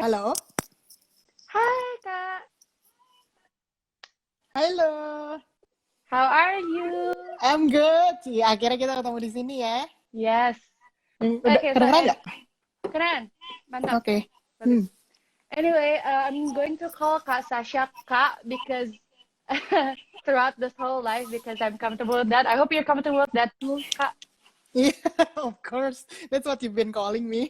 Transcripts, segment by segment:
Halo, Hi, Kak. halo. How are you? I'm good. Ci, akhirnya kita ketemu di sini ya. Yes. Udah Okay, so kedengeran nggak? keren. Mantap. Oke. Bagus. Hmm. Anyway, I'm going to call Kak Sasha Kak because throughout this whole life because I'm comfortable with that. I hope you're comfortable with that too, Kak. Yeah, of course. That's what you've been calling me.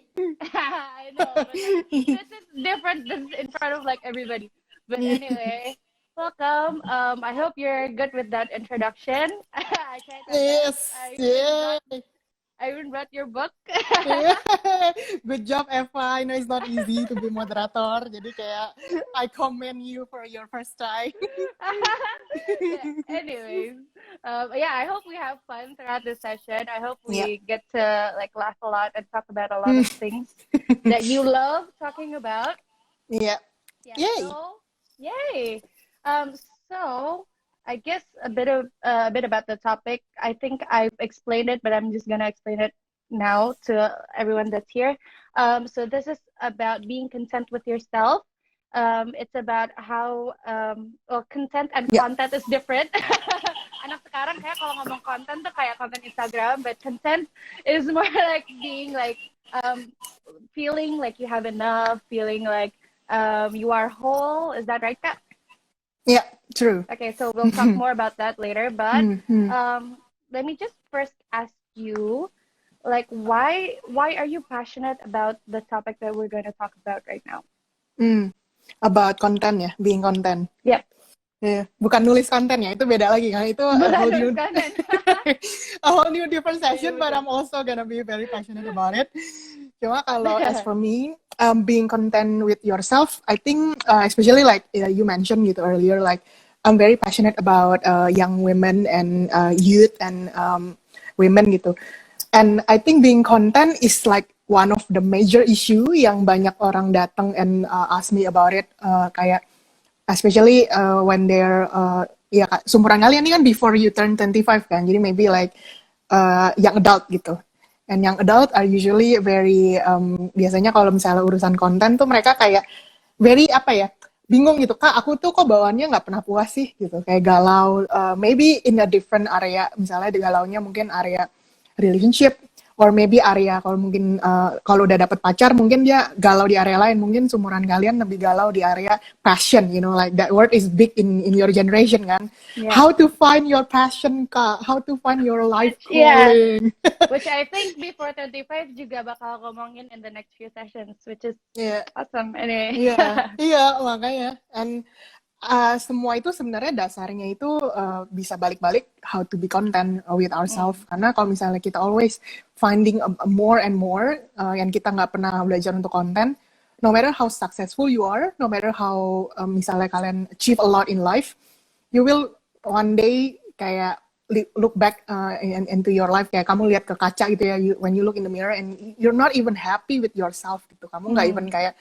I know, but like this is different. This is in front of like everybody. But anyway, welcome. I hope you're good with that introduction. I tried my best. Yes. Yeah. I even brought your book. Yeah. Good job, Eva. I know it's not easy to be moderator. Jadi kayak I commend you for your first try. Yeah, anyways, yeah, I hope we have fun throughout this session. I hope Yeah. we get to like laugh a lot and talk about a lot of things that you love talking about. Yeah. Yeah, Yay. so yay. Um, so I guess a bit about the topic. I think I've explained it, but I'm just gonna explain it now to everyone that's here. So this is about being content with yourself. It's about how well, content and Yeah. content is different. Anak sekarang kayak kalau ngomong konten tuh kayak konten Instagram, but content is more like being like feeling like you have enough, feeling like you are whole. Is that right, Kat? Yeah. True. Okay, so we'll talk more about that later. But Hmm. let me just first ask you, like, why are you passionate about the topic that we're going to talk about right now? Hmm. About konten ya, being content. Yep, Iya, bukan nulis konten ya, itu beda lagi kan. Itu a bukan whole nulis new konten. a whole new different Iya, iya, session, but betul. I'm also gonna be very passionate about it. Cuma kalau as for me, being content with yourself, I think especially like you mentioned gitu earlier, like I'm very passionate about young women and youth and women gitu. And I think being content is like one of the major issue yang banyak orang datang and ask me about it, kayak especially when they're ya sumuran kalian ini kan before you turn 25 kan, jadi maybe like young adult gitu. And young adult are usually very biasanya kalau misalnya urusan konten tuh mereka kayak very apa ya, bingung gitu, kak aku tuh kok bawaannya nggak pernah puas sih gitu, kayak galau, maybe in a different area, misalnya di galaunya mungkin area relationship, or maybe area kalau mungkin kalau udah dapet pacar mungkin dia galau di area lain, mungkin sumuran kalian lebih galau di area passion, you know, like that word is big in your generation kan. Yeah, How to find your passion, kak, how to find your life yeah. calling. Which I think before 25 juga bakal ngomongin in the next few sessions, which is Iya, awesome. Anyway. iya, iya, makanya. And semua itu sebenarnya dasarnya itu bisa balik-balik how to be content with ourselves. Mm. Karena kalau misalnya kita always finding a more and more, yang kita nggak pernah belajar untuk konten, no matter how successful you are, no matter how misalnya kalian achieve a lot in life, you will one day kayak look back into your life, kayak kamu lihat ke kaca gitu ya, when you look in the mirror and you're not even happy with yourself gitu, kamu nggak even Mm. kayak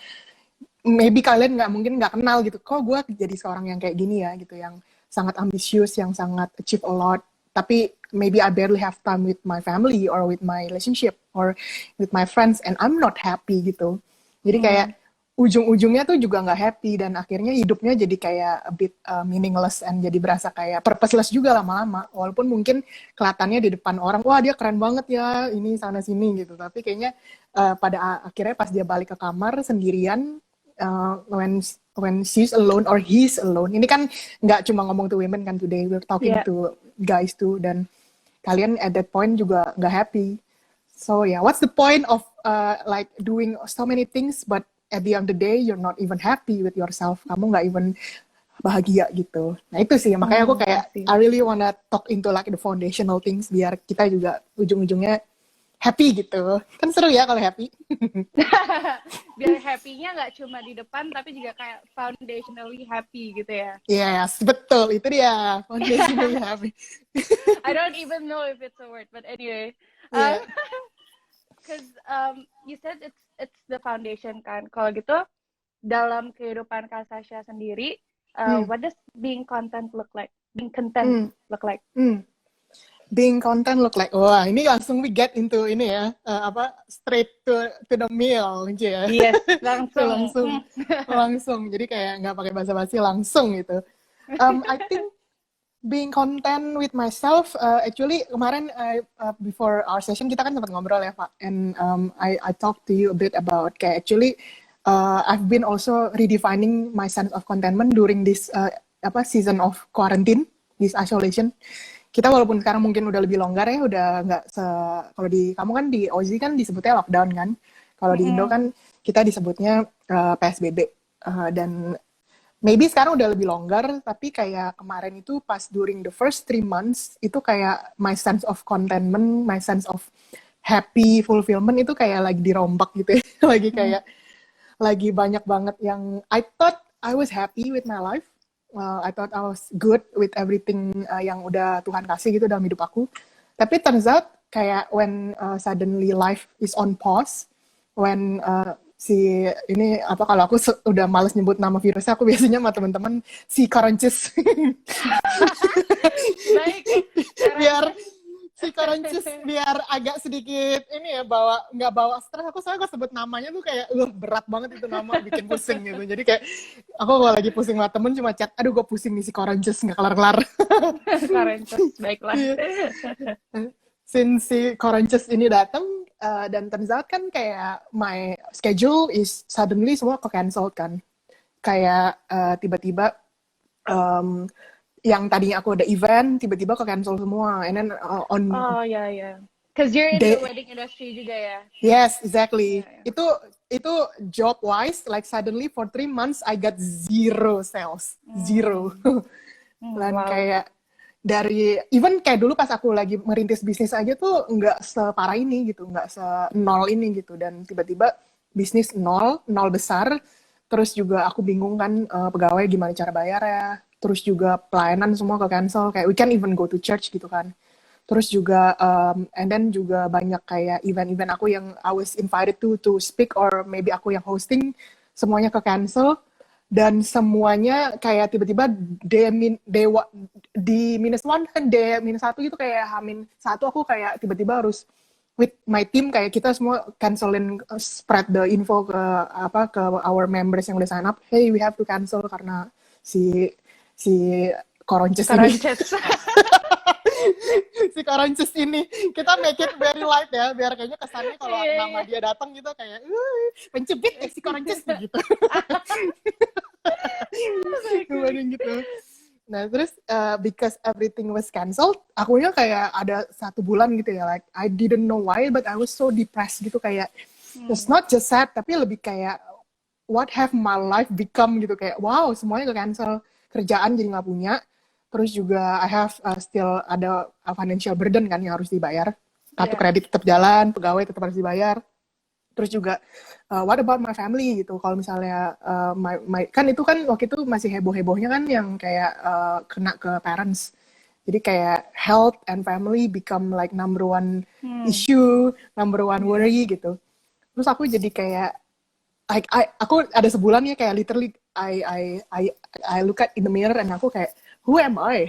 maybe kalian nggak mungkin nggak kenal gitu, kok gue jadi seorang yang kayak gini ya gitu, yang sangat ambisius, yang sangat achieve a lot, tapi maybe I barely have time with my family or with my relationship or with my friends and I'm not happy gitu. Jadi kayak Mm. ujung-ujungnya tuh juga nggak happy dan akhirnya hidupnya jadi kayak a bit meaningless and jadi berasa kayak purposeless juga lama-lama, walaupun mungkin kelihatannya di depan orang wah dia keren banget ya ini sana sini gitu, tapi kayaknya pada akhirnya pas dia balik ke kamar sendirian, when she's alone or he's alone. Ini kan nggak cuma ngomong to women kan, today we're talking Yeah. to guys too, dan kalian at that point juga nggak happy. So yeah, what's the point of like doing so many things but at the end of the day you're not even happy with yourself, kamu nggak even bahagia gitu. Nah itu sih makanya aku I kayak see. I really wanna talk into like the foundational things biar kita juga ujung-ujungnya happy gitu. Kan seru ya kalau happy. Biar happy-nya nggak cuma di depan, tapi juga kayak foundationally happy gitu ya. Yes, betul. Itu dia. Foundationally happy. I don't even know if it's a word, but anyway. Yeah. Because you said it's the foundation kan. Kalau gitu, dalam kehidupan Kak Sasha sendiri, Hmm. what does being content look like? Being content Hmm. look like? Hmm. being content look like, wah ini langsung we get into ini ya, apa, straight to the meal aja ya. Yes, Itu langsung. langsung jadi kayak nggak pakai basa-basi, langsung gitu. I think being content with myself, actually kemarin before our session kita kan sempat ngobrol ya Pak, and I talked to you a bit about kayak actually I've been also redefining my sense of contentment during this apa season of quarantine, this isolation. Kita walaupun sekarang mungkin udah lebih longgar ya, udah nggak kalau di kamu kan di Aussie kan disebutnya lockdown kan, kalau di Indo kan kita disebutnya PSBB. Dan maybe sekarang udah lebih longgar, tapi kayak kemarin itu pas during the first 3 months itu kayak my sense of contentment, my sense of happy fulfillment itu kayak lagi dirombak gitu ya. Lagi kayak lagi banyak banget yang I thought I was happy with my life. I thought I was good with everything yang udah Tuhan kasih gitu dalam hidup aku. Tapi turns out kayak when suddenly life is on pause, when si ini apa, kalau aku udah males nyebut nama virusnya, aku biasanya sama teman-teman si Coronches. Baik, biar si Coronches biar agak sedikit ini ya, nggak bawa stres. Aku soalnya sebut namanya tuh kayak berat banget itu nama, bikin pusing gitu. Jadi kayak aku kalau lagi pusing sama temen cuma chat, aduh gue pusing nih si Coronches nggak kelar-kelar. Coronches, baiklah. Since si Coronches ini datang, dan turns out kan kayak my schedule is suddenly semua ke-cancelled kan. Kayak tiba-tiba yang tadinya aku ada event, tiba-tiba ke-cancel semua. And then on Oh ya. Cause you're in the wedding industry juga ya. Yes, exactly. Yeah. Itu job wise, like suddenly for 3 months I got zero sales, zero. Dan Wow. kayak dari even kayak dulu pas aku lagi merintis bisnis aja tuh nggak separah ini gitu, nggak nol ini gitu. Dan tiba-tiba bisnis nol besar. Terus juga aku bingung kan pegawai gimana cara bayar ya. Terus juga pelayanan semua ke cancel, kayak we can't even go to church gitu kan. Terus juga and then juga banyak kayak event-event aku yang I was invited to speak or maybe aku yang hosting, semuanya ke cancel. Dan semuanya kayak tiba-tiba di -1 kan -1 gitu, kayak -1 aku kayak tiba-tiba harus with my team kayak kita semua cancelin, spread the info ke our members yang udah sign up, hey we have to cancel karena si Coronches ini. Si Coronches ini kita make it very light ya, biar kayaknya kesannya kalau nama dia datang gitu kayak pencubit si Coronches gitu. Gitu. Nah terus because everything was cancelled, akunya kayak ada 1 bulan gitu ya, like I didn't know why but I was so depressed gitu, kayak it's not just sad tapi lebih kayak what have my life become gitu, kayak wow semuanya ke cancel, kerjaan jadi nggak punya, terus juga I have still ada financial burden kan yang harus dibayar, kartu kredit tetap jalan, pegawai tetap harus dibayar. Terus juga what about my family gitu, kalau misalnya kan itu kan waktu itu masih heboh-hebohnya kan yang kayak kena ke parents, jadi kayak health and family become like number one issue, number one worry gitu. Terus aku jadi kayak aku ada sebulan ya kayak literally I look at in the mirror and aku kayak who am I?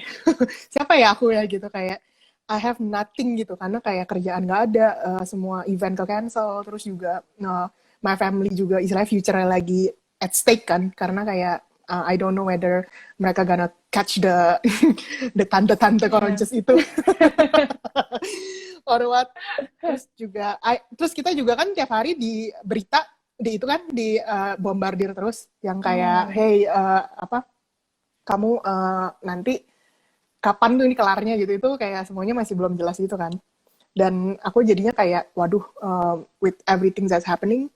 Siapa ya aku ya gitu, kayak I have nothing gitu, karena kayak kerjaan nggak ada, semua event ke cancel, terus juga my family juga istilahnya future lagi at stake kan, karena kayak I don't know whether mereka gonna catch the tante Coronches itu or what. Terus kita juga kan tiap hari di berita di itu kan di bombardir terus yang kayak hey kamu nanti kapan tuh ini kelarnya gitu, itu kayak semuanya masih belum jelas gitu kan. Dan aku jadinya kayak waduh, with everything that's happening,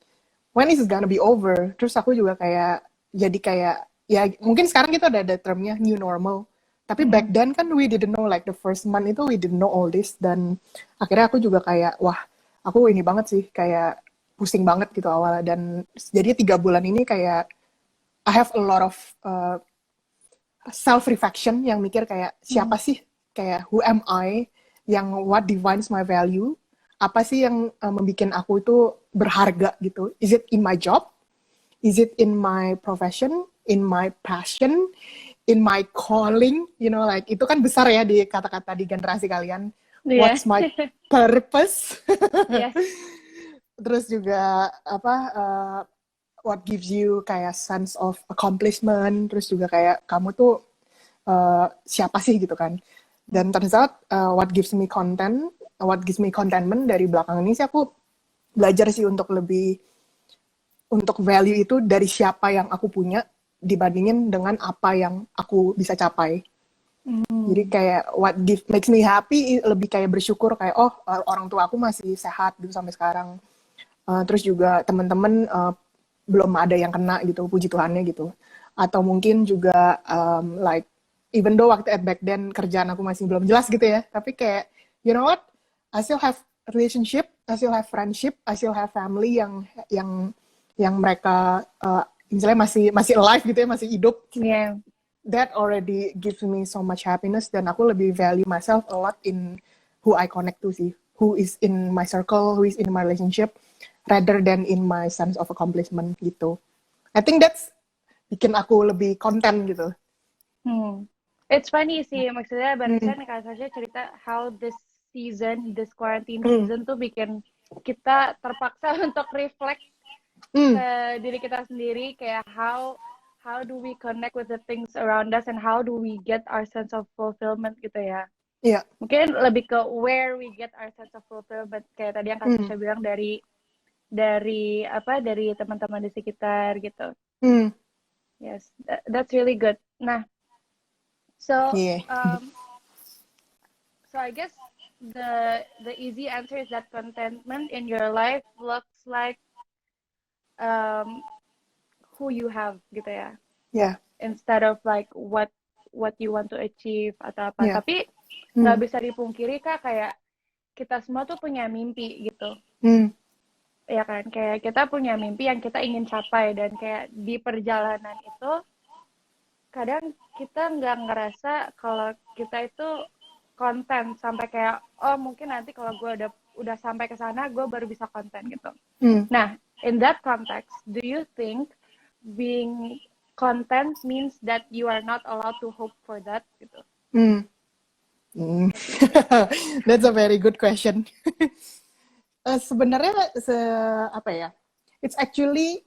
when is it gonna be over? Terus aku juga kayak jadi kayak ya mungkin sekarang kita ada termnya new normal, tapi back then kan we didn't know, like the first month itu we didn't know all this. Dan akhirnya aku juga kayak wah aku ini banget sih, kayak pusing banget gitu awalnya. Dan jadi 3 bulan ini kayak I have a lot of self-reflection, yang mikir kayak siapa sih, kayak who am I, yang what defines my value, apa sih yang membuat aku itu berharga gitu. Is it in my job? Is it in my profession? In my passion? In my calling? You know, like itu kan besar ya di kata-kata di generasi kalian. Iya. what's my purpose. Yes. Terus juga apa what gives you kayak sense of accomplishment, terus juga kayak kamu tuh siapa sih gitu kan. Dan turns out what gives me contentment dari belakang ini sih aku belajar sih untuk lebih untuk value itu dari siapa yang aku punya dibandingin dengan apa yang aku bisa capai. Jadi kayak makes me happy lebih kayak bersyukur kayak orang tua aku masih sehat gitu sampai sekarang. Terus juga teman-teman belum ada yang kena gitu, puji Tuhannya gitu. Atau mungkin juga like even though waktu back then kerjaan aku masih belum jelas gitu ya, tapi kayak you know what, I still have relationship, I still have friendship, I still have family yang mereka misalnya masih alive gitu ya, masih hidup. Yeah. That already gives me so much happiness, dan aku lebih value myself a lot in who I connect to sih, who is in my circle, who is in my relationship, rather than in my sense of accomplishment gitu. I think that's bikin aku lebih content gitu. It's funny sih, maksudnya barusan Kak Sasha cerita how this quarantine season tuh bikin kita terpaksa untuk reflect ke diri kita sendiri, kayak how do we connect with the things around us and how do we get our sense of fulfillment gitu ya. Iya. Mungkin lebih ke where we get our sense of fulfillment, kayak tadi yang Kak Sasha bilang dari teman-teman di sekitar gitu. Yes, that's really good. Nah, so so I guess the easy answer is that contentment in your life looks like who you have gitu ya. Yeah. Instead of like what you want to achieve atau apa. Yeah. Tapi nggak bisa dipungkiri Kak, kayak kita semua tuh punya mimpi gitu. Ya kan, kayak kita punya mimpi yang kita ingin capai, dan kayak di perjalanan itu kadang kita nggak ngerasa kalau kita itu konten sampai kayak mungkin nanti kalau gue udah sampai ke sana gue baru bisa konten gitu. Nah, in that context, do you think being content means that you are not allowed to hope for that gitu? That's a very good question. Sebenarnya it's actually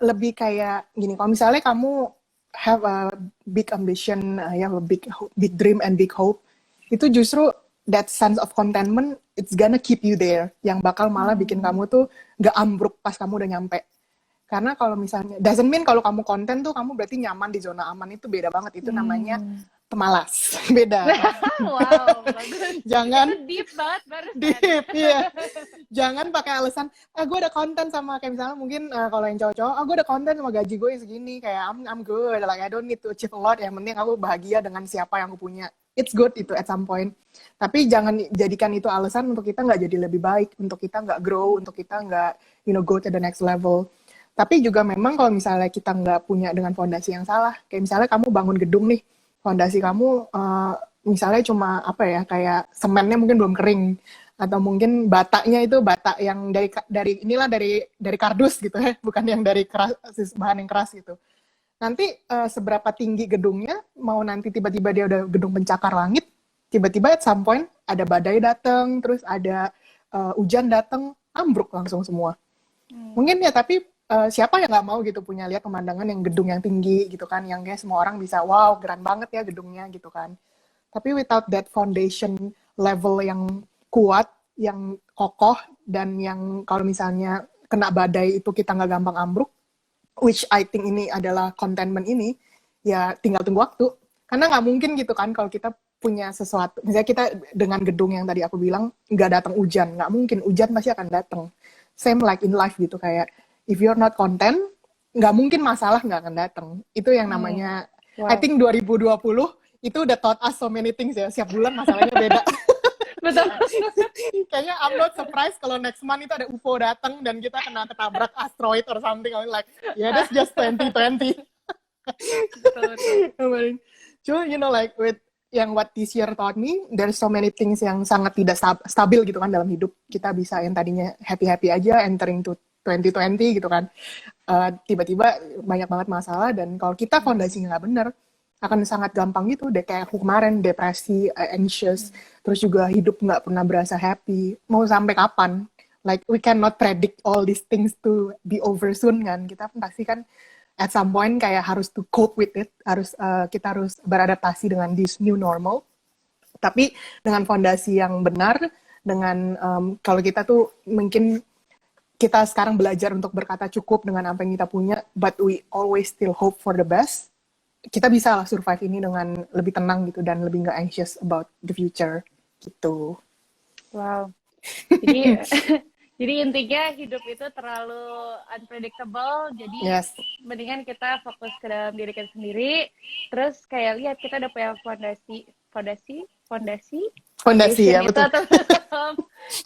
lebih kayak gini. Kalau misalnya kamu have a big ambition, you have a big dream and big hope, itu justru that sense of contentment, it's gonna keep you there, yang bakal malah bikin kamu tuh gak ambruk pas kamu udah nyampe. Karena kalau misalnya, doesn't mean kalau kamu konten tuh kamu berarti nyaman di zona aman, itu beda banget. Itu namanya pemalas. Beda. Wow, bagus. Jangan itu deep banget barusan. Deep, iya. Jangan pakai alasan, gue ada konten sama, kayak misalnya mungkin kalau yang cowok-cowok, gue ada konten sama gaji gue yang segini, kayak I'm good, like I don't need to achieve a lot, yang penting aku bahagia dengan siapa yang aku punya. It's good itu at some point. Tapi jangan jadikan itu alasan untuk kita nggak jadi lebih baik, untuk kita nggak grow, untuk kita nggak go to the next level. Tapi juga memang kalau misalnya kita nggak punya dengan fondasi yang salah, kayak misalnya kamu bangun gedung nih, fondasi kamu misalnya cuma kayak semennya mungkin belum kering, atau mungkin batanya itu bata yang dari kardus gitu ya, bukan yang dari keras, bahan yang keras gitu. Nanti seberapa tinggi gedungnya, mau nanti tiba-tiba dia udah gedung pencakar langit, tiba-tiba at some point ada badai datang, terus ada hujan datang, ambruk langsung semua. Mungkin ya, tapi siapa yang nggak mau gitu punya lihat pemandangan yang gedung yang tinggi gitu kan, yang kayak semua orang bisa wow keren banget ya gedungnya gitu kan. Tapi without that foundation level yang kuat, yang kokoh, dan yang kalau misalnya kena badai itu kita nggak gampang ambruk, which I think ini adalah contentment ini, ya tinggal tunggu waktu. Karena nggak mungkin gitu kan kalau kita punya sesuatu, misalnya kita dengan gedung yang tadi aku bilang nggak datang hujan, nggak mungkin, hujan pasti akan datang. Same like in life gitu, kayak if you're not content, nggak mungkin masalah nggak akan datang. Itu yang namanya, I think 2020 itu udah taught us so many things ya. Siap bulan masalahnya beda. Betul. Kayaknya I'm not surprised kalau next month itu ada UFO datang dan kita kena ketabrak asteroid or something. I'm like, yeah, that's just 2020. Cuma, like with yang what this year taught me, there's so many things yang sangat tidak stabil gitu kan dalam hidup. Kita bisa yang tadinya happy-happy aja, entering to 2020 gitu kan. Tiba-tiba banyak banget masalah, dan kalau kita fondasinya nggak bener, akan sangat gampang gitu deh, kayak aku kemarin depresi, anxious, terus juga hidup nggak pernah berasa happy. Mau sampai kapan? Like we cannot predict all these things to be over soon kan. Kita pasti kan at some point kayak harus to cope with it, kita harus beradaptasi dengan this new normal. Tapi dengan fondasi yang benar, dengan kalau kita tuh mungkin kita sekarang belajar untuk berkata cukup dengan apa yang kita punya, but we always still hope for the best. Kita bisa lah survive ini dengan lebih tenang gitu dan lebih nggak anxious about the future gitu. Wow. Jadi jadi intinya hidup itu terlalu unpredictable. Jadi Yes. mendingan kita fokus ke dalam diri kita sendiri. Terus kayak lihat kita udah punya fondasi Fondasi ya, itu betul. atau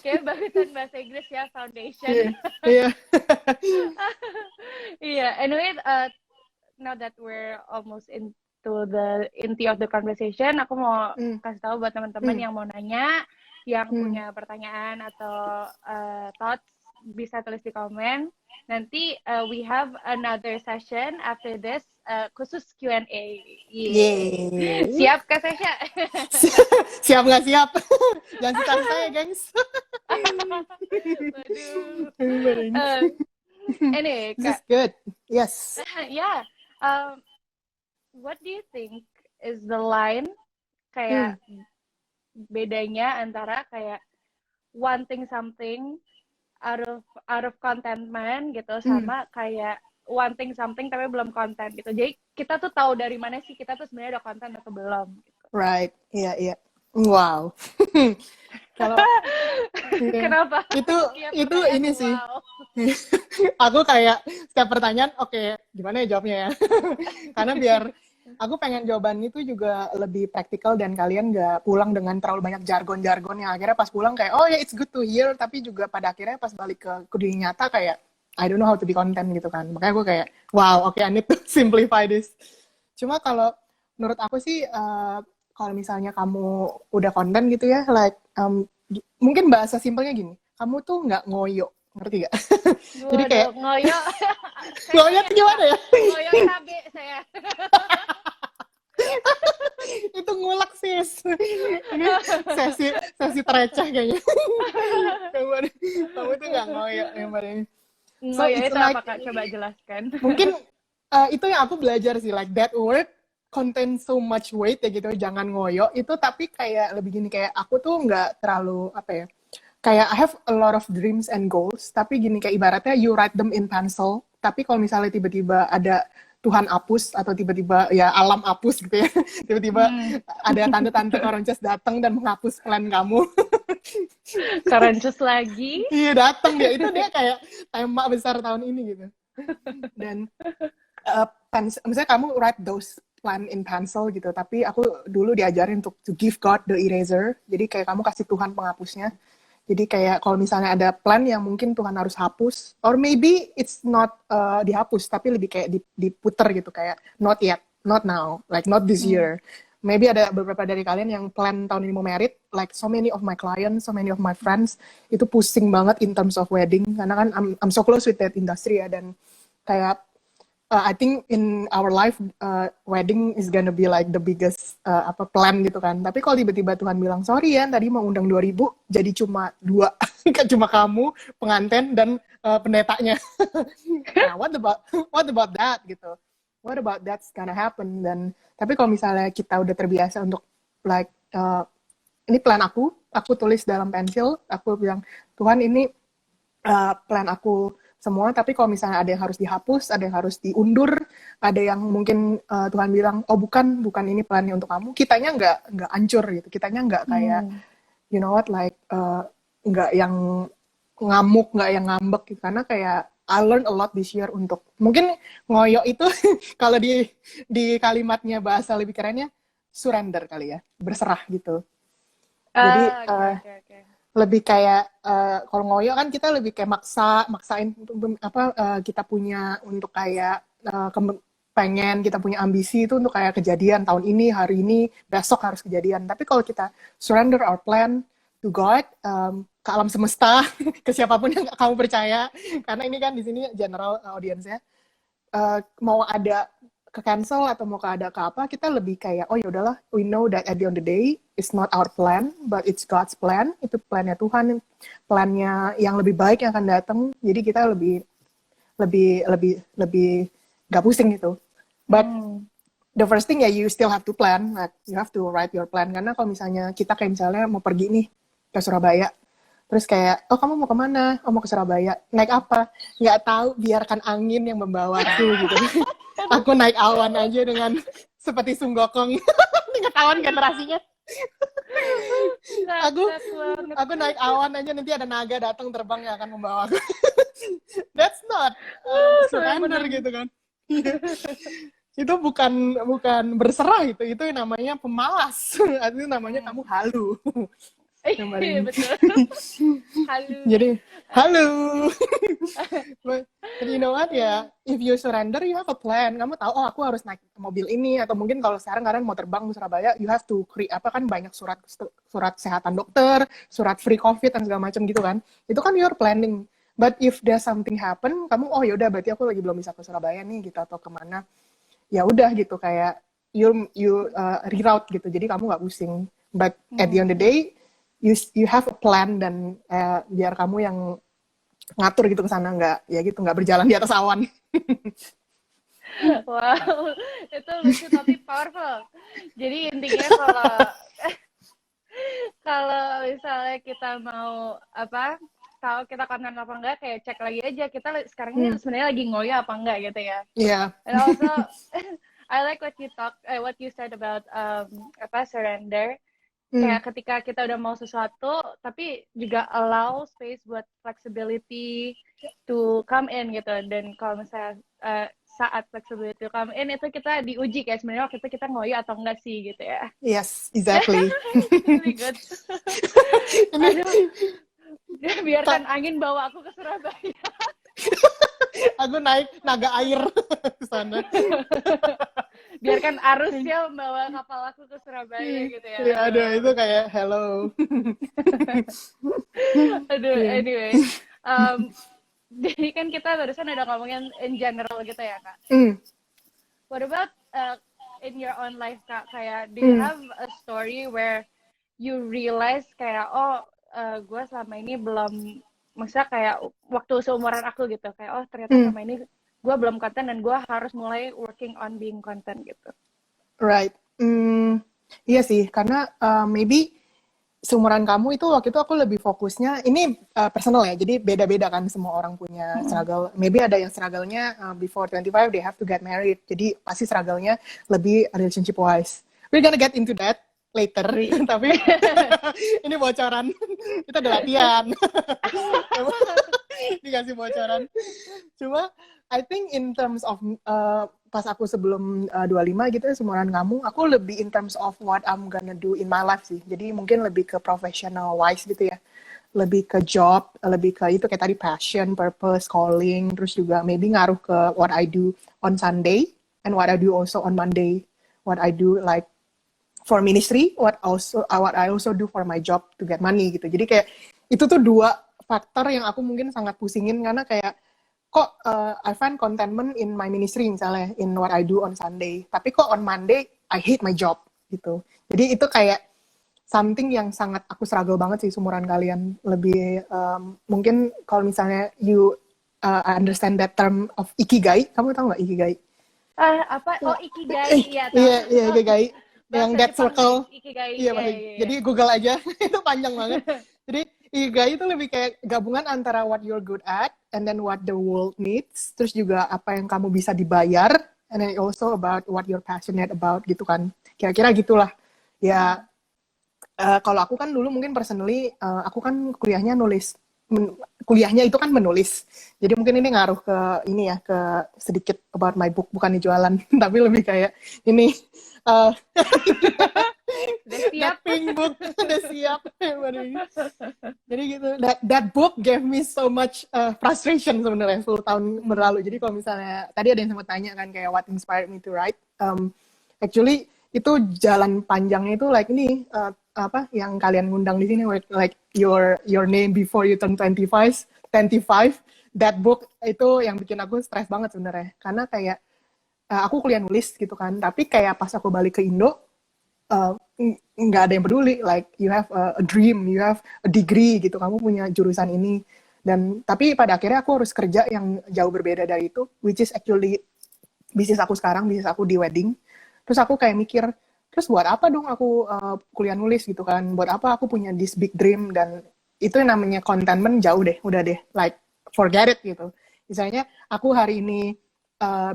kayak bagusan bahasa Inggris ya, foundation. Iya. Iya. Anyway, now that we're almost into the inti of the conversation, aku mau kasih tahu buat teman-teman yang mau nanya, yang punya pertanyaan atau thoughts, bisa tulis di komen. Nanti we have another session after this, khusus Q&A. Yeay. Siap Kak Sasha? Siap nggak siap? Jangan sekarang saya, gengs. Waduh. Anyway, This is Kak. good. Yes. Yeah. What do you think is the line kayak bedanya antara kayak wanting something out of contentment gitu sama kayak wanting something tapi belum content gitu. Jadi kita tuh tahu dari mana sih kita tuh sebenarnya udah content atau belum gitu. Right. Iya. Wow. Kalau Kenapa? itu ini sih. Aku kayak setiap pertanyaan, oke, gimana ya jawabnya ya? Karena biar aku pengen jawaban itu juga lebih praktikal dan kalian nggak pulang dengan terlalu banyak jargon-jargon yang akhirnya pas pulang kayak, oh ya it's good to hear, tapi juga pada akhirnya pas balik ke dunia nyata kayak, I don't know how to be content gitu kan. Makanya gue kayak, wow, oke, I need to simplify this. Cuma kalau menurut aku sih, kalau misalnya kamu udah konten gitu ya, like, mungkin bahasa simpelnya gini, kamu tuh nggak ngoyo, ngerti gak? Jadi kayak ngoyo tuh gimana ya? Ngoyo cabe saya. Itu ngulek sis. Ini sesi tereceh kayaknya. Kamu tuh nggak ngoyo yang pada ini. Ngoyo itu like, apa Kak? Coba jelaskan. Mungkin itu yang aku belajar sih, like that word contain so much weight ya gitu, jangan ngoyo itu, tapi kayak lebih gini, kayak aku tuh nggak terlalu apa ya, kayak I have a lot of dreams and goals, tapi gini kayak ibaratnya you write them in pencil, tapi kalau misalnya tiba-tiba ada Tuhan hapus atau tiba-tiba ya alam hapus gitu ya, tiba-tiba ada tante-tante Karonces datang dan menghapus plan kamu. Karonces lagi? Iya datang ya, itu dia kayak tema besar tahun ini gitu. Dan misalnya kamu write those plan in pencil gitu, tapi aku dulu diajarin untuk to give God the eraser, jadi kayak kamu kasih Tuhan penghapusnya. Jadi kayak kalau misalnya ada plan yang mungkin Tuhan harus hapus, or maybe it's not dihapus, tapi lebih kayak diputer gitu, kayak not yet, not now, like not this year. Maybe ada beberapa dari kalian yang plan tahun ini mau merit, like so many of my clients, so many of my friends, itu pusing banget in terms of wedding, karena kan I'm so close with that industry ya, dan kayak I think in our life wedding is gonna be like the biggest plan gitu kan. Tapi kalau tiba-tiba Tuhan bilang, sorry ya, tadi mau undang 2.000, jadi cuma 2, cuma kamu, pengantin dan pendetanya. Nah, what about that gitu? What about that's gonna happen? Dan tapi kalau misalnya kita udah terbiasa untuk like ini plan aku tulis dalam pensil, aku bilang, Tuhan ini plan aku semua, tapi kalau misalnya ada yang harus dihapus, ada yang harus diundur, ada yang mungkin Tuhan bilang, oh bukan ini plannya untuk kamu, kitanya nggak hancur gitu, kitanya nggak kayak, you know what, like nggak yang ngamuk, nggak yang ngambek gitu, karena kayak I learned a lot this year untuk, mungkin ngoyo itu kalau di kalimatnya bahasa lebih kerennya, surrender kali ya, berserah gitu. Jadi lebih kayak kalau ngoyo kan kita lebih kayak maksain kita punya untuk kayak pengen, kita punya ambisi itu untuk kayak kejadian tahun ini, hari ini, besok harus kejadian. Tapi kalau kita surrender our plan to God, ke alam semesta, ke siapapun yang kamu percaya, karena ini kan di sini general audience-nya, mau ada ke cancel atau mau ke ada ke apa, kita lebih kayak oh ya udahlah, we know that at the end of the day it's not our plan but it's God's plan, itu plannya Tuhan, plannya yang lebih baik yang akan datang, jadi kita lebih lebih lebih lebih gak pusing gitu. But Hmm. the first thing ya you still have to plan, like you have to write your plan, karena kalau misalnya kita kayak misalnya mau pergi nih ke Surabaya, terus kayak oh kamu mau kemana, oh mau ke Surabaya, naik apa, nggak tahu, biarkan angin yang membawaku gitu. Aku naik awan aja dengan seperti Sunggokong. Dengan awan generasinya, aku Ngakak banget. aku naik awan aja, nanti ada naga datang terbang yang akan membawa aku. That's not surrender Bener. gitu kan. Itu bukan bukan berserah, itu yang namanya pemalas. Itu namanya kamu halu. Yang paling. Betul. Halu. Jadi halu. But you know what ya, if you surrender you have a plan. Kamu tahu oh aku harus naik mobil ini, atau mungkin kalau sekarang kalian mau terbang ke Surabaya, you have to apa kan banyak surat surat kesehatan dokter, surat free covid dan segala macam gitu kan. Itu kan you're planning. But if there's something happen, kamu oh yaudah berarti aku lagi belum bisa ke Surabaya nih gitu, atau kemana, ya udah gitu, kayak you reroute gitu, jadi kamu nggak pusing. But at the end of the day you have a plan, dan biar kamu yang ngatur gitu ke sana, nggak ya gitu, nggak berjalan di atas awan. Wow, itu lucu tapi powerful. Jadi intinya kalau kalau misalnya kita mau apa, tahu kita konten apa enggak, kayak cek lagi aja kita sekarang ini sebenarnya lagi ngoyo apa enggak gitu ya. Iya. And also I like what you said about apa surrender. Kayak ketika kita udah mau sesuatu, tapi juga allow space buat flexibility to come in gitu. Dan kalau misalnya saat flexibility to come in itu kita diuji kayak sebenarnya waktu itu kita ngoyo atau enggak sih gitu ya. Yes, exactly. Really good. Aduh, biarkan angin bawa aku ke Surabaya. Aku naik naga air ke sana. Biarkan arusnya membawa kapal aku ke Surabaya gitu ya. Ya, aduh, itu kayak hello. Aduh, anyway. Jadi kan kita barusan udah ngomongin in general gitu ya, Kak. What about in your own life, Kak? Kayak, do you have a story where you realize kayak, oh, gue selama ini belum, maksudnya kayak waktu seumuran aku gitu, kayak, oh ternyata selama ini gue belum konten dan gue harus mulai working on being content gitu. Right. Iya sih, karena maybe seumuran kamu itu waktu itu aku lebih fokusnya, ini personal ya, jadi beda-beda kan, semua orang punya struggle. Maybe ada yang struggle-nya before 25 they have to get married, jadi pasti struggle-nya lebih relationship wise. We're gonna get into that later, tapi ini bocoran, kita ada latihan. Dikasih bocoran. Cuma I think in terms of pas aku sebelum 25 gitu ya, seumuran kamu, aku lebih in terms of what I'm gonna do in my life sih. Jadi mungkin lebih ke professional wise gitu ya. Lebih ke job, lebih ke itu kayak tadi passion, purpose, calling, terus juga maybe ngaruh ke what I do on Sunday and what I do also on Monday. What I do like for ministry, what I also do for my job to get money gitu. Jadi kayak itu tuh dua faktor yang aku mungkin sangat pusingin, karena kayak kok I find contentment in my ministry misalnya, in what I do on Sunday, tapi kok on Monday I hate my job gitu. Jadi itu kayak something yang sangat aku struggle banget sih seumuran kalian. Lebih mungkin kalau misalnya you understand that term of ikigai, kamu tahu nggak ikigai? Apa? Oh, ikigai, ya tahu. Iya ikigai. Yang that circle. Ikigai. Iya, jadi Google aja. Itu panjang banget. Jadi ikigai itu lebih kayak gabungan antara what you're good at and then what the world needs, terus juga apa yang kamu bisa dibayar, and then also about what you're passionate about gitu kan. Kira-kira gitulah. Ya kalau aku kan dulu mungkin personally aku kan kuliahnya nulis. Kuliahnya itu kan menulis. Jadi mungkin ini ngaruh ke ini ya, ke sedikit about my book, bukan jualan, tapi lebih kayak ini udah siap. Pink book udah siap. Jadi gitu, that book gave me so much frustration sebenarnya 10 tahun berlalu. Jadi kalau misalnya tadi ada yang sempat tanya kan kayak what inspired me to write, actually itu jalan panjangnya itu like ini apa yang kalian ngundang di sini, like your name before you turn 25, that book itu yang bikin aku stres banget sebenarnya, karena kayak aku kuliah nulis gitu kan, tapi kayak pas aku balik ke Indo, nggak ada yang peduli, like you have a dream, you have a degree gitu, kamu punya jurusan ini, dan tapi pada akhirnya aku harus kerja yang jauh berbeda dari itu, which is actually bisnis aku sekarang, bisnis aku di wedding. Terus aku kayak mikir, terus buat apa dong aku kuliah nulis gitu kan, buat apa aku punya this big dream, dan itu yang namanya contentment jauh deh, udah deh, like forget it gitu. Misalnya aku hari ini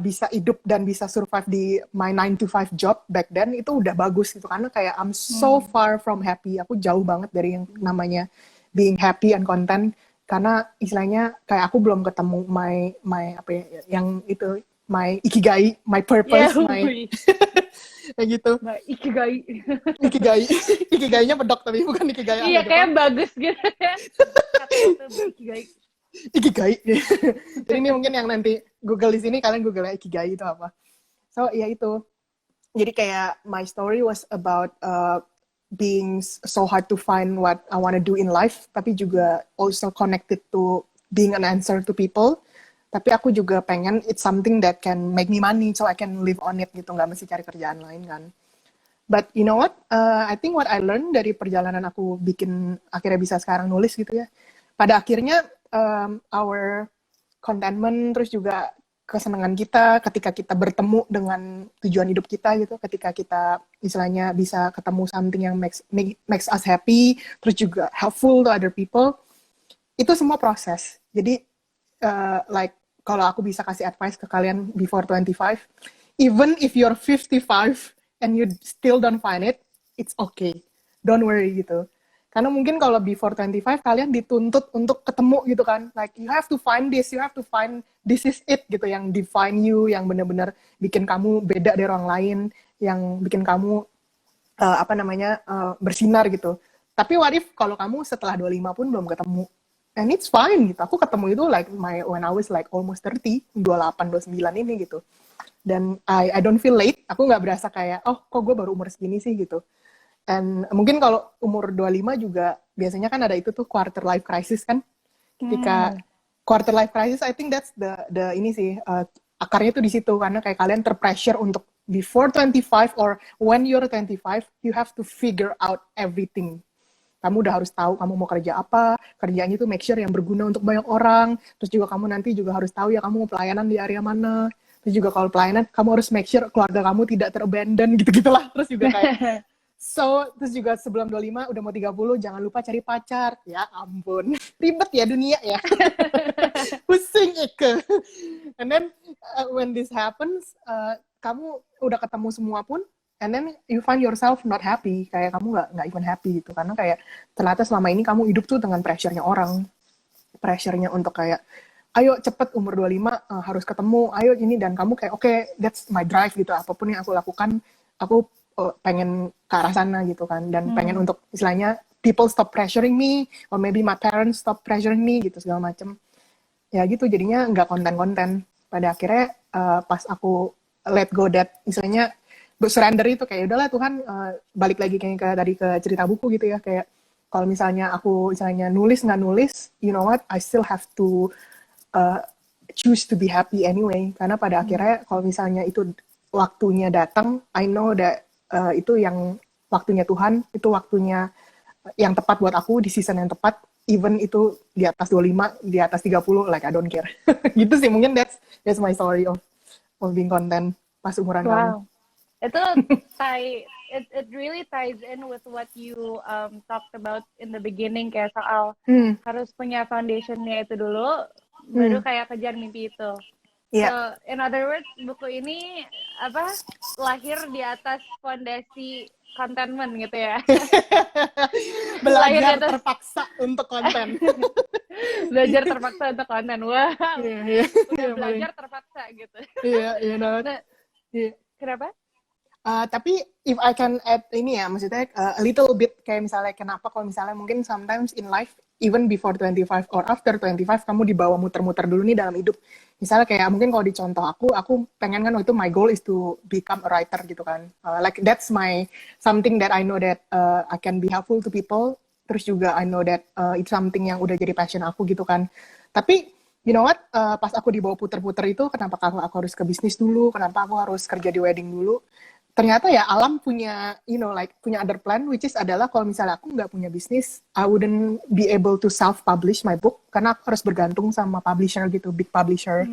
bisa hidup dan bisa survive di my 9 to 5 job back then, itu udah bagus gitu, karena kayak I'm so far from happy, aku jauh banget dari yang namanya being happy and content, karena istilahnya kayak aku belum ketemu my apa ya, yang itu my ikigai, my Yeah, purpose, my kayak gitu. Mbak Ikigai. Ikigai, ikigainya pedok tapi bukan ikigai Iya, ada kayak Jepang. bagus gitu ya. Kata-kata Ikigai. Ikigai. Jadi ini mungkin yang nanti Google di sini, kalian Google ya ikigai itu apa. So ya itu. Jadi kayak my story was about being so hard to find what I want to do in life, tapi juga also connected to being an answer to people. Tapi aku juga pengen it's something that can make me money, so I can live on it gitu, nggak mesti cari kerjaan lain kan. But you know what? I think what I learned dari perjalanan aku bikin akhirnya bisa sekarang nulis gitu ya. Pada akhirnya our contentment, terus juga kesenangan kita ketika kita bertemu dengan tujuan hidup kita gitu, ketika kita istilahnya bisa ketemu something yang makes us happy, terus juga helpful to other people, itu semua proses. Jadi like kalau aku bisa kasih advice ke kalian before 25, even if you're 55 and you still don't find it, it's okay. Don't worry gitu. Karena mungkin kalau before 25 kalian dituntut untuk ketemu gitu kan. Like you have to find this, you have to find this is it gitu, yang define you, yang benar-benar bikin kamu beda dari orang lain, yang bikin kamu bersinar gitu. Tapi what if kalau kamu setelah 25 pun belum ketemu? And it's fine gitu. Aku ketemu itu like when I was like almost 30, 28, 29 ini gitu. Dan I don't feel late. Aku nggak berasa kayak, oh kok gue baru umur segini sih gitu. And mungkin kalau umur 25 juga biasanya kan ada itu tuh quarter life crisis kan. Ketika quarter life crisis, I think that's the ini sih, akarnya tuh di situ, karena kayak kalian terpressure untuk before 25 or when you're 25, you have to figure out everything. Kamu udah harus tahu kamu mau kerja apa, kerjanya itu make sure yang berguna untuk banyak orang, terus juga kamu nanti juga harus tahu ya kamu mau pelayanan di area mana, terus juga kalau pelayanan kamu harus make sure keluarga kamu tidak terabandon gitu-gitulah, terus juga kayak terus juga sebelum 25 udah mau 30, jangan lupa cari pacar, ya ampun, ribet ya dunia ya, pusing Ike. And then when this happens, kamu udah ketemu semua pun, and then you find yourself not happy, kayak kamu nggak even happy gitu, karena kayak ternyata selama ini kamu hidup tuh dengan pressure-nya orang, pressure-nya untuk kayak ayo cepet umur 25 harus ketemu, ayo ini, dan kamu kayak okay, that's my drive gitu, apapun yang aku lakukan aku pengen ke arah sana gitu kan, dan pengen untuk istilahnya people stop pressuring me, or maybe my parents stop pressuring me gitu segala macem ya gitu, jadinya nggak konten-konten. Pada akhirnya pas aku let go that istilahnya surrender itu, kayak udahlah Tuhan, balik lagi kayak tadi ke cerita buku gitu ya, kayak kalau misalnya aku misalnya nulis nggak nulis, you know what, I still have to choose to be happy anyway, karena pada akhirnya kalau misalnya itu waktunya datang, I know that itu yang waktunya Tuhan, itu waktunya yang tepat buat aku di season yang tepat, even itu di atas 25, di atas 30, like I don't care. Gitu sih, mungkin that's my story of being content pas umuran kamu. Itu it really ties in with what you talked about in the beginning, kayak soal harus punya foundationnya itu dulu, baru kayak kejar mimpi itu. Yeah. So in other words, buku ini lahir di atas fondasi contentment gitu ya. Belajar terpaksa untuk konten. Belajar terpaksa untuk konten. Wah. Wow. Udah belajar terpaksa gitu. Iya, Kenapa? Tapi if I can add ini ya, maksudnya a little bit, kayak misalnya kenapa kalau misalnya mungkin sometimes in life, even before 25 or after 25, kamu dibawa muter-muter dulu nih dalam hidup. Misalnya kayak mungkin kalau dicontoh aku pengen kan waktu itu my goal is to become a writer gitu kan. Like that's my something that I know that I can be helpful to people. Terus juga I know that it's something yang udah jadi passion aku gitu kan. Tapi you know what, pas aku dibawa puter-puter itu, kenapa aku harus ke bisnis dulu, kenapa aku harus kerja di wedding dulu, ternyata ya alam punya, you know, like punya other plan, which is adalah kalau misalnya aku nggak punya bisnis, I wouldn't be able to self-publish my book, karena aku harus bergantung sama publisher gitu, big publisher,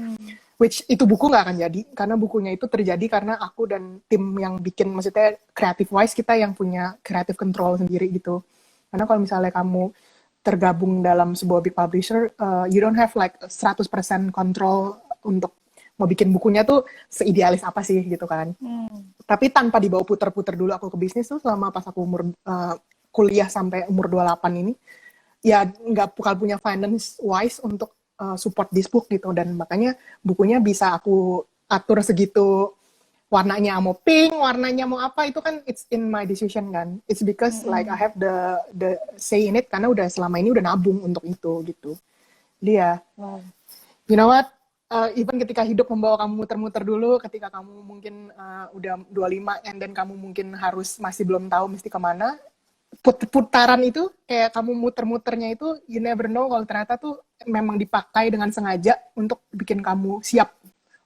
which itu buku nggak akan jadi, karena bukunya itu terjadi karena aku dan tim yang bikin, maksudnya creative wise, kita yang punya creative control sendiri gitu. Karena kalau misalnya kamu tergabung dalam sebuah big publisher, you don't have like 100% control untuk mau bikin bukunya tuh seidealis apa sih gitu kan. Tapi tanpa dibawa puter-puter dulu aku ke bisnis tuh selama pas aku umur kuliah sampai umur 28 ini, ya nggak bakal punya finance wise untuk support this book gitu. Dan makanya bukunya bisa aku atur segitu, warnanya mau pink, warnanya mau apa, itu kan it's in my decision kan. It's because like I have the say in it, karena udah selama ini udah nabung untuk itu gitu. Dia, you know what, even ketika hidup membawa kamu muter-muter dulu, ketika kamu mungkin udah 25 and then kamu mungkin harus masih belum tahu mesti kemana, putaran itu kayak kamu muter-muternya itu, you never know kalau ternyata tuh memang dipakai dengan sengaja untuk bikin kamu siap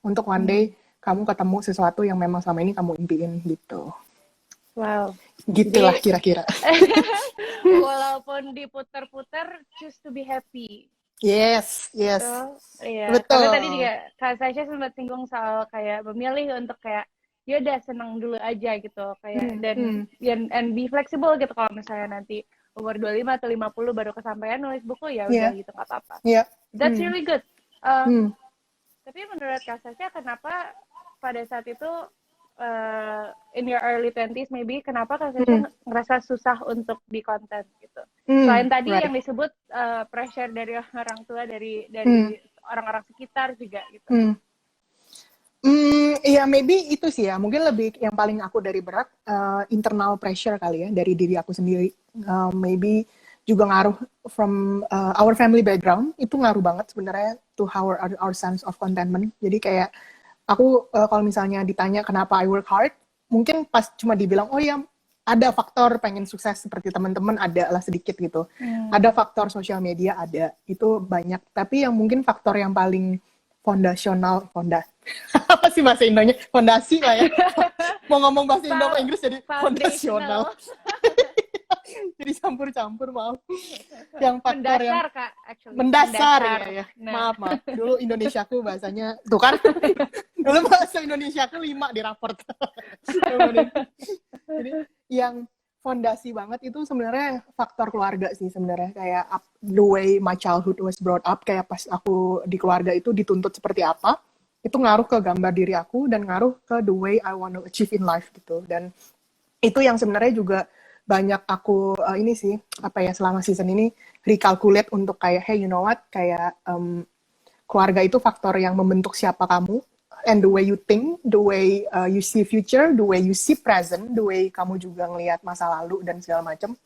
untuk one day kamu ketemu sesuatu yang memang selama ini kamu impiin gitu. Wow. Gitulah kira-kira. Walaupun diputer-puter, choose to be happy. Yes. So, iya. Betul. Karena tadi juga Kak Sasha sempat singgung soal kayak memilih untuk kayak ya udah senang dulu aja gitu kayak dan be flexible gitu, kalau misalnya nanti umur 25 atau 50 baru kesampaian nulis buku, ya udah gitu, nggak apa-apa. That's really good. Tapi menurut Kak Sasha, kenapa pada saat itu in your early 20s maybe, kenapa Kak Sasha ngerasa susah untuk di konten gitu? Selain tadi yang disebut pressure dari orang tua, dari orang-orang sekitar juga gitu. Iya, maybe itu sih ya. Mungkin lebih yang paling aku dari berat internal pressure kali ya, dari diri aku sendiri. Maybe juga ngaruh from our family background, itu ngaruh banget sebenarnya to our sense of contentment. Jadi kayak aku kalau misalnya ditanya kenapa I work hard, mungkin pas cuma dibilang, oh ya ada faktor pengen sukses seperti teman-teman, ada lah sedikit gitu. Ada faktor sosial media, ada. Itu banyak. Tapi yang mungkin faktor yang paling fondasional, apa sih bahasa Indonya? Fondasi lah ya. Mau ngomong bahasa Indo atau Inggris jadi fondasional. Jadi campur-campur, maaf. Yang faktor mendasar, yang Kak, actually. Mendasar. Ya. Nah. Maaf. Dulu Indonesiaku bahasanya, tuh kan? Dulu bahasa Indonesiaku 5 di raport. Jadi yang fondasi banget itu sebenarnya faktor keluarga sih sebenarnya. Kayak the way my childhood was brought up, kayak pas aku di keluarga itu dituntut seperti apa, itu ngaruh ke gambar diri aku dan ngaruh ke the way I want to achieve in life gitu. Dan itu yang sebenarnya juga banyak aku ini sih, apa ya, selama season ini recalculate untuk kayak, hey, you know what, kayak keluarga itu faktor yang membentuk siapa kamu, and the way you think, the way you see future, the way you see present, the way kamu juga ngelihat masa lalu dan segala macam.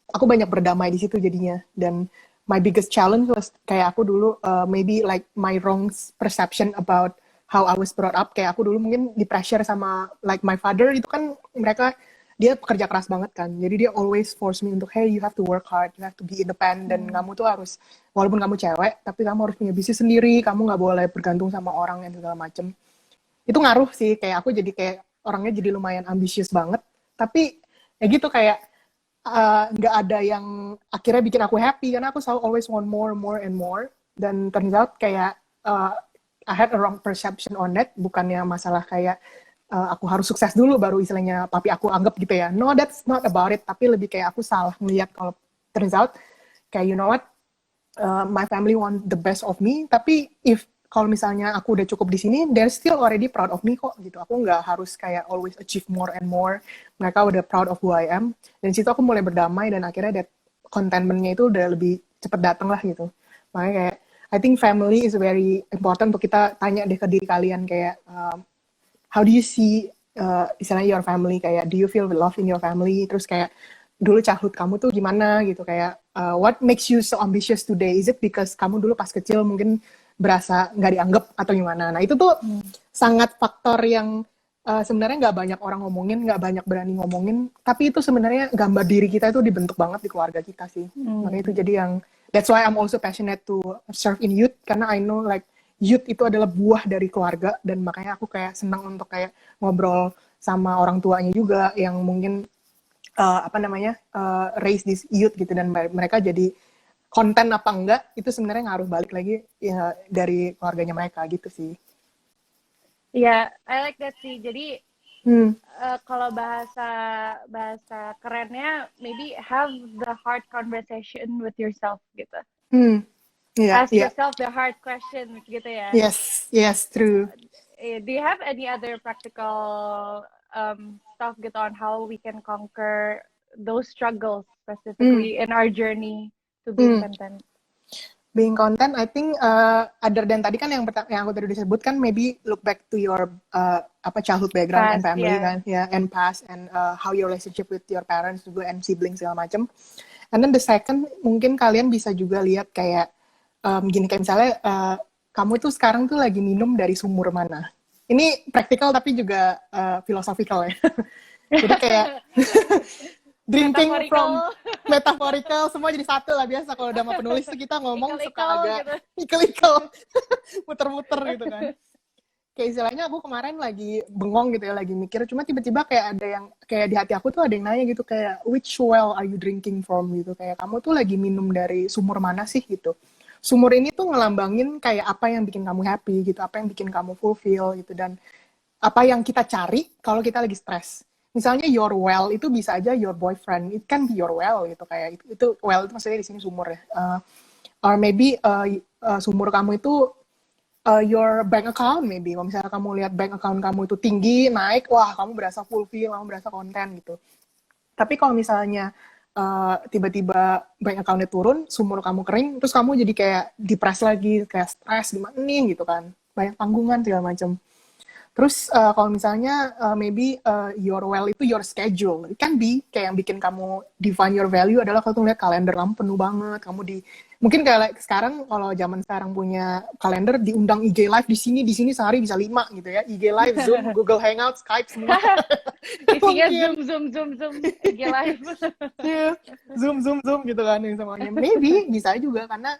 Aku banyak berdamai di situ jadinya. Dan my biggest challenge was kayak aku dulu maybe like my wrong perception about how I was brought up. Kayak aku dulu mungkin di pressure sama like my father, itu kan mereka, dia pekerja keras banget kan. Jadi dia always force me untuk, hey, you have to work hard, you have to be independent. Kamu tuh harus, walaupun kamu cewek, tapi kamu harus punya bisnis sendiri, kamu nggak boleh bergantung sama orang dan segala macem. Itu ngaruh sih, kayak aku jadi kayak orangnya jadi lumayan ambisius banget. Tapi ya gitu, kayak nggak ada yang akhirnya bikin aku happy, karena aku selalu always want more and more. Dan turns out kayak I had a wrong perception on that. Bukannya masalah kayak aku harus sukses dulu baru istilahnya papi aku anggap gitu ya. No, that's not about it. Tapi lebih kayak aku salah ngeliat kalau turns out kayak, you know what, my family want the best of me. Tapi kalau misalnya aku udah cukup di sini, they're still already proud of me kok gitu. Aku nggak harus kayak always achieve more and more. Mereka udah proud of who I am. Dan situ aku mulai berdamai, dan akhirnya that contentment-nya itu udah lebih cepet datang lah gitu. Makanya kayak I think family is very important untuk kita tanya deh ke diri kalian kayak how do you see istilahnya your family, kayak do you feel love in your family, terus kayak dulu childhood kamu tuh gimana gitu, kayak what makes you so ambitious today, is it because kamu dulu pas kecil mungkin berasa nggak dianggap atau gimana. Nah itu tuh sangat faktor yang sebenarnya nggak banyak orang ngomongin, nggak banyak berani ngomongin, tapi itu sebenarnya gambar diri kita itu dibentuk banget di keluarga kita sih. Makanya itu jadi yang, That's why I'm also passionate to serve in youth, karena I know like youth itu adalah buah dari keluarga, dan makanya aku kayak senang untuk kayak ngobrol sama orang tuanya juga yang mungkin raise this youth gitu, dan mereka jadi konten apa enggak itu sebenarnya ngaruh balik lagi ya dari keluarganya mereka gitu sih. Yeah, I like that sih. Jadi Hmm. kalau bahasa kerennya, maybe have the hard conversation with yourself gitu. Yeah, Ask yeah. yourself the hard questions gitu ya. Yes, true. Do you have any other practical stuff gitu on how we can conquer those struggles specifically in our journey to being content? Being content, I think other than tadi kan yang aku tadi disebutkan, maybe look back to your childhood background and Past, family yeah. kan, and past, and how your relationship with your parents juga and siblings segala macam. And then the second, mungkin kalian bisa juga lihat kayak gini, kayak misalnya kamu tuh sekarang tuh lagi minum dari sumur mana. Ini praktikal tapi juga philosophical ya. Jadi kayak drinking from metaphorical, semua jadi satu lah. Biasa kalau udah sama penulis tuh kita ngomong suka agak gitu. Ikal-ikal, muter-muter gitu kan. Kayak istilahnya aku kemarin lagi bengong gitu ya, lagi mikir, cuma tiba-tiba kayak ada yang, kayak di hati aku tuh ada yang nanya gitu, kayak which well are you drinking from gitu, kayak kamu tuh lagi minum dari sumur mana sih gitu. Sumur ini tuh ngelambangin kayak apa yang bikin kamu happy gitu, apa yang bikin kamu fulfill gitu, dan apa yang kita cari kalau kita lagi stres. Misalnya your well itu bisa aja your boyfriend, it can be your well gitu, kayak itu well itu maksudnya di sini sumur ya. Or maybe sumur kamu itu your bank account, maybe kalau misalnya kamu lihat bank account kamu itu tinggi, naik, wah kamu berasa fulfill, kamu berasa konten gitu. Tapi kalau misalnya tiba-tiba bank account-nya turun, sumur kamu kering, terus kamu jadi kayak depres lagi, kayak stres gimana nih gitu kan, banyak tanggungan segala macam. Terus kalau misalnya maybe your well itu your schedule. It can be kayak yang bikin kamu define your value adalah kalau tuh lihat kalender kamu penuh banget, kamu mungkin kayak sekarang, kalau zaman sekarang punya kalender diundang IG live di sini sehari bisa 5 gitu ya. IG live, Zoom, Google Hangout, Skype semua. Isinya zoom IG live. Yeah. Zoom gitu kan semuanya. Maybe bisa juga karena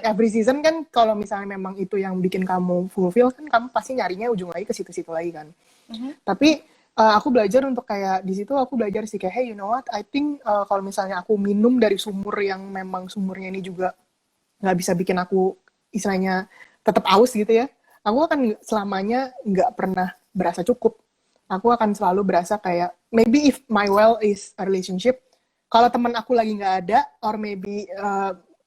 every season kan kalau misalnya memang itu yang bikin kamu fulfill kan, kamu pasti nyarinya ujung lagi ke situ-situ lagi kan. Tapi aku belajar untuk kayak di situ aku belajar sih kayak, hey you know what, I think kalau misalnya aku minum dari sumur yang memang sumurnya ini juga nggak bisa bikin aku istilahnya tetap aus gitu ya, aku akan selamanya nggak pernah berasa cukup. Aku akan selalu berasa kayak, maybe if my well is a relationship, kalau teman aku lagi nggak ada, or maybe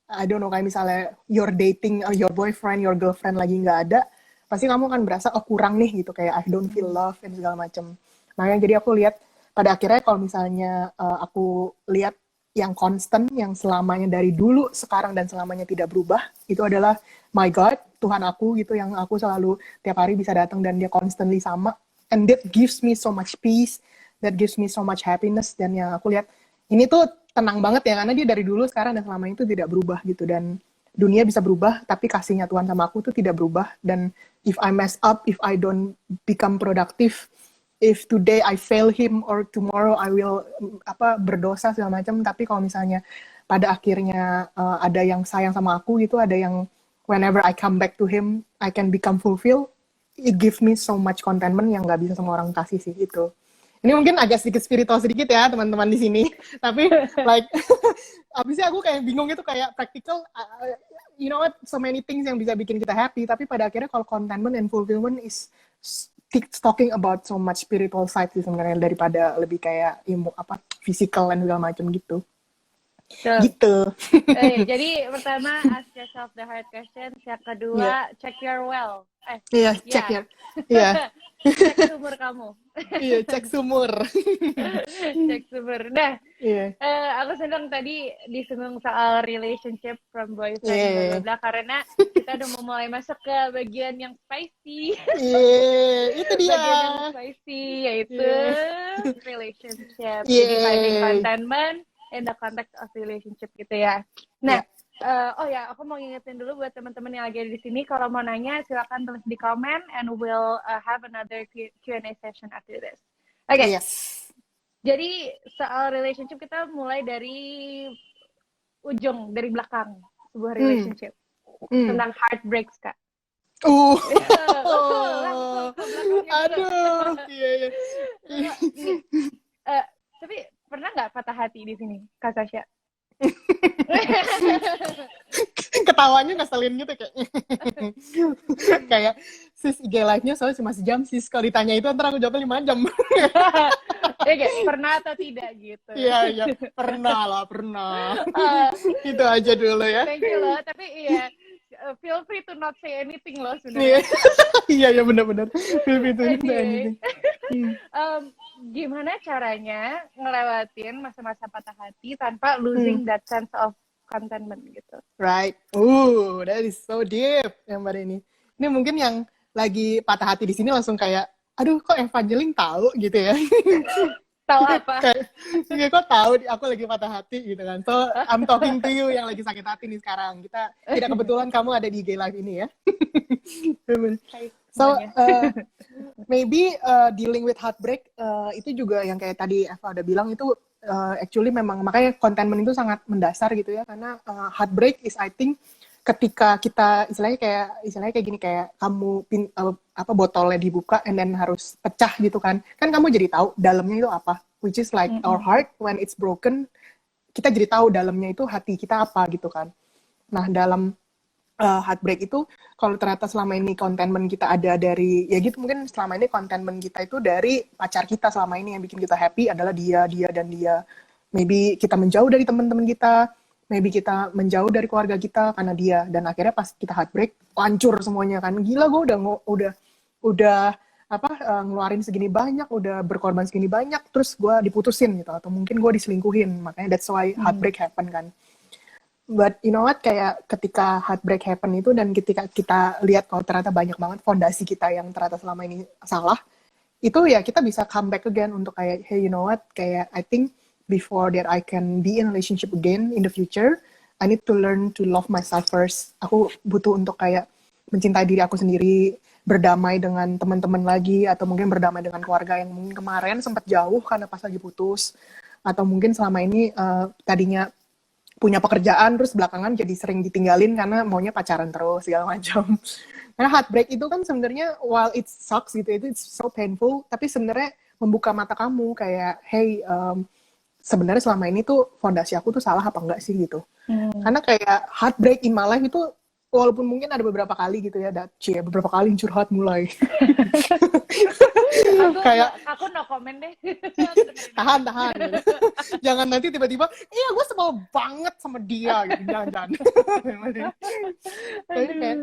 I don't know, kayak misalnya you're dating or your boyfriend, your girlfriend lagi nggak ada, pasti kamu akan berasa oh kurang nih gitu, kayak I don't feel love dan segala macam. Makanya jadi aku lihat pada akhirnya kalau misalnya aku lihat yang constant, yang selamanya dari dulu, sekarang, dan selamanya tidak berubah, itu adalah my God, Tuhan aku gitu, yang aku selalu tiap hari bisa datang dan dia constantly sama. And that gives me so much peace, that gives me so much happiness, dan yang aku lihat, ini tuh tenang banget ya, karena dia dari dulu, sekarang, dan selamanya itu tidak berubah gitu, dan dunia bisa berubah, tapi kasihnya Tuhan sama aku tuh tidak berubah, dan if I mess up, if I don't become productive, if today I fail him or tomorrow I will berdosa segala macam, tapi kalau misalnya pada akhirnya ada yang sayang sama aku gitu, ada yang whenever I come back to him I can become fulfilled, it gives me so much contentment yang nggak bisa semua orang kasih sih itu. Ini mungkin agak sedikit spiritual sedikit ya teman-teman di sini, tapi like abisnya aku kayak bingung gitu, kayak practical, you know what, so many things yang bisa bikin kita happy, tapi pada akhirnya kalau contentment and fulfillment is talking about so much spiritual side sih sebenarnya, daripada lebih kayak ilmu physical dan segala macam gitu. Gitu. Jadi pertama ask yourself the hard questions, yang kedua check your well. Check your. Iya. Cek sumur kamu. Iya, cek sumur. Cek sumur. Nah, aku senang tadi disinggung soal relationship from boyfriend, bla bla, karena kita udah mau mulai masuk ke bagian yang spicy. Itu dia. Bagian yang spicy yaitu relationship. Jadi finding contentment in the context of relationship gitu ya. Nah, aku mau ngingetin dulu buat teman-teman yang lagi di sini, kalau mau nanya silakan tulis di komen, and we'll have another Q&A session after this. Oke. Yes. Jadi soal relationship kita mulai dari ujung, dari belakang. sebuah Hmm. relationship. Hmm. Tentang heartbreaks, Kak. Langsung ke belakang gitu. Aduh, iya, iya. Tapi pernah nggak patah hati di sini, Kak Sasha? Ketawanya ngeselin gitu kayak sis IG live-nya soalnya cuma sejam sis, kalau ditanya itu ntar aku jawabnya 5 jam. Ya kayak pernah atau tidak gitu. Iya pernah Uh, itu aja dulu ya. Thank you loh, tapi iya feel free to not say anything loh Iya sebenarnya. iya benar feel free to say Anyway, anything. gimana caranya ngelewatin masa-masa patah hati tanpa losing that sense of contentment gitu? Right. That is so deep yang Mbak ini. Ini mungkin yang lagi patah hati di sini langsung kayak, aduh kok Evangeline tahu gitu ya. Tahu apa? Kayak kok tahu aku lagi patah hati gitu kan. So I'm talking to you yang lagi sakit hati nih sekarang. Kita tidak kebetulan kamu ada di IG Live ini ya. So maybe dealing with heartbreak itu juga yang kayak tadi Eva udah bilang itu actually memang makanya contentment itu sangat mendasar gitu ya, karena heartbreak is I think ketika kita istilahnya kayak gini, kayak kamu botolnya dibuka and then harus pecah gitu kan kamu jadi tahu dalamnya itu apa, which is like our heart when it's broken, kita jadi tahu dalamnya itu hati kita apa gitu kan. Nah dalam heartbreak itu kalau ternyata selama ini contentment kita ada dari ya gitu, mungkin selama ini contentment kita itu dari pacar kita selama ini yang bikin kita happy adalah dia dan dia, maybe kita menjauh dari teman-teman kita, maybe kita menjauh dari keluarga kita karena dia, dan akhirnya pas kita heartbreak hancur semuanya kan, gila gue udah ngeluarin segini banyak, udah berkorban segini banyak, terus gue diputusin gitu, atau mungkin gue diselingkuhin, makanya that's why heartbreak happen kan. But you know what, kayak ketika heartbreak happen itu dan ketika kita lihat kalau ternyata banyak banget fondasi kita yang ternyata selama ini salah, itu ya kita bisa come back again untuk kayak, hey you know what, kayak I think before that I can be in a relationship again in the future, I need to learn to love myself first. Aku butuh untuk kayak mencintai diri aku sendiri, berdamai dengan teman-teman lagi, atau mungkin berdamai dengan keluarga yang mungkin kemarin sempat jauh karena pas lagi putus, atau mungkin selama ini tadinya punya pekerjaan terus belakangan jadi sering ditinggalin karena maunya pacaran terus segala macam. Karena heartbreak itu kan sebenarnya while it sucks gitu, itu it's so painful, tapi sebenarnya membuka mata kamu kayak, hey sebenarnya selama ini tuh fondasi aku tuh salah apa enggak sih gitu. Karena kayak heartbreak in my life itu walaupun mungkin ada beberapa kali gitu ya, beberapa kali curhat mulai. Aku no comment deh. tahan gitu. Jangan nanti tiba-tiba iya gue sebel banget sama dia gitu, jangan. Tapi kayak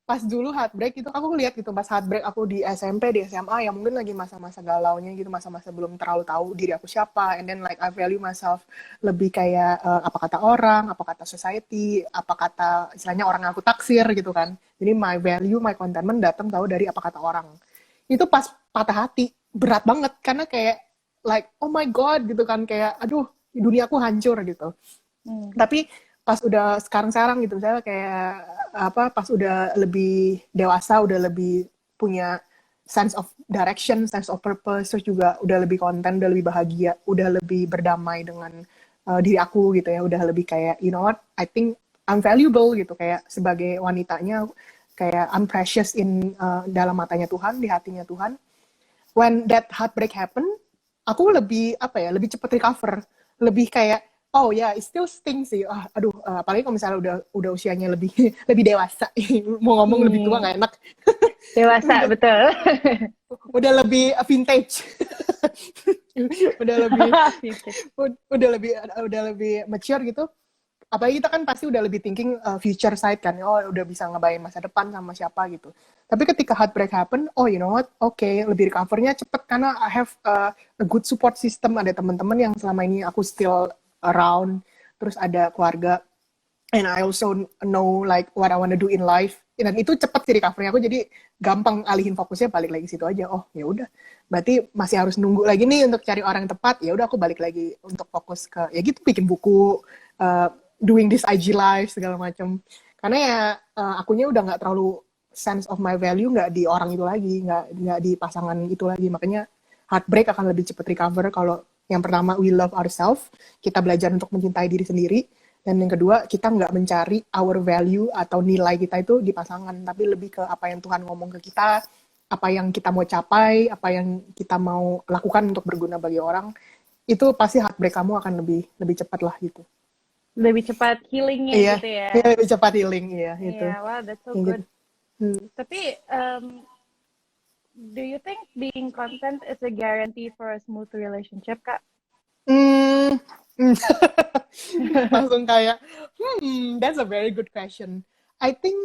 pas dulu heartbreak itu aku lihat gitu, pas heartbreak aku di SMP, di SMA yang mungkin lagi masa-masa galaunya gitu, masa-masa belum terlalu tahu diri aku siapa, and then like I value myself lebih kayak apa kata orang, apa kata society, apa kata istilahnya orang yang aku taksir gitu kan. Jadi my value, my contentment datang tahu dari apa kata orang. Itu pas patah hati berat banget karena kayak like oh my god gitu kan, kayak aduh dunia aku hancur gitu. Tapi pas udah sekarang gitu, saya kayak pas udah lebih dewasa, udah lebih punya sense of direction, sense of purpose, terus juga udah lebih konten, udah lebih bahagia, udah lebih berdamai dengan diri aku gitu ya, udah lebih kayak you know what, I think I'm valuable gitu, kayak sebagai wanitanya kayak I'm precious in dalam matanya Tuhan, di hatinya Tuhan. When that heartbreak happen, aku lebih lebih cepat recover, lebih kayak oh ya, it still stings sih. Apalagi kalau misalnya udah usianya lebih lebih dewasa. Mau ngomong lebih tua nggak enak. Dewasa, betul. Udah lebih vintage. udah lebih mature gitu. Apalagi kita kan pasti udah lebih thinking future side kan. Oh, udah bisa ngebayang masa depan sama siapa gitu. Tapi ketika heartbreak happen, oh you know what? Okay, lebih recovernya cepet karena I have a good support system. Ada teman-teman yang selama ini aku still around, terus ada keluarga, and I also know like what I want to do in life, dan itu cepet sih recovery aku, jadi gampang alihin fokusnya balik lagi situ aja. Oh ya udah, berarti masih harus nunggu lagi nih untuk cari orang yang tepat. Ya udah aku balik lagi untuk fokus ke ya gitu, bikin buku, doing this IG live segala macam. Karena ya akunya udah nggak terlalu sense of my value nggak di orang itu lagi, nggak di pasangan itu lagi. Makanya heartbreak akan lebih cepat recover kalau yang pertama we love ourselves, kita belajar untuk mencintai diri sendiri, Dan yang kedua, kita nggak mencari our value atau nilai kita itu di pasangan, tapi lebih ke apa yang Tuhan ngomong ke kita, apa yang kita mau capai, apa yang kita mau lakukan untuk berguna bagi orang, itu pasti heartbreak kamu akan lebih lebih cepat lah gitu. Lebih cepat healingnya Iya, gitu ya. iya lebih cepat healing, iya itu. Iya, wow, that's so Yang good. gitu. Hmm. Tapi, do you think being content is a guarantee for a smooth relationship, Kak? Hmm. Hmm. Langsung kayak, that's a very good question. I think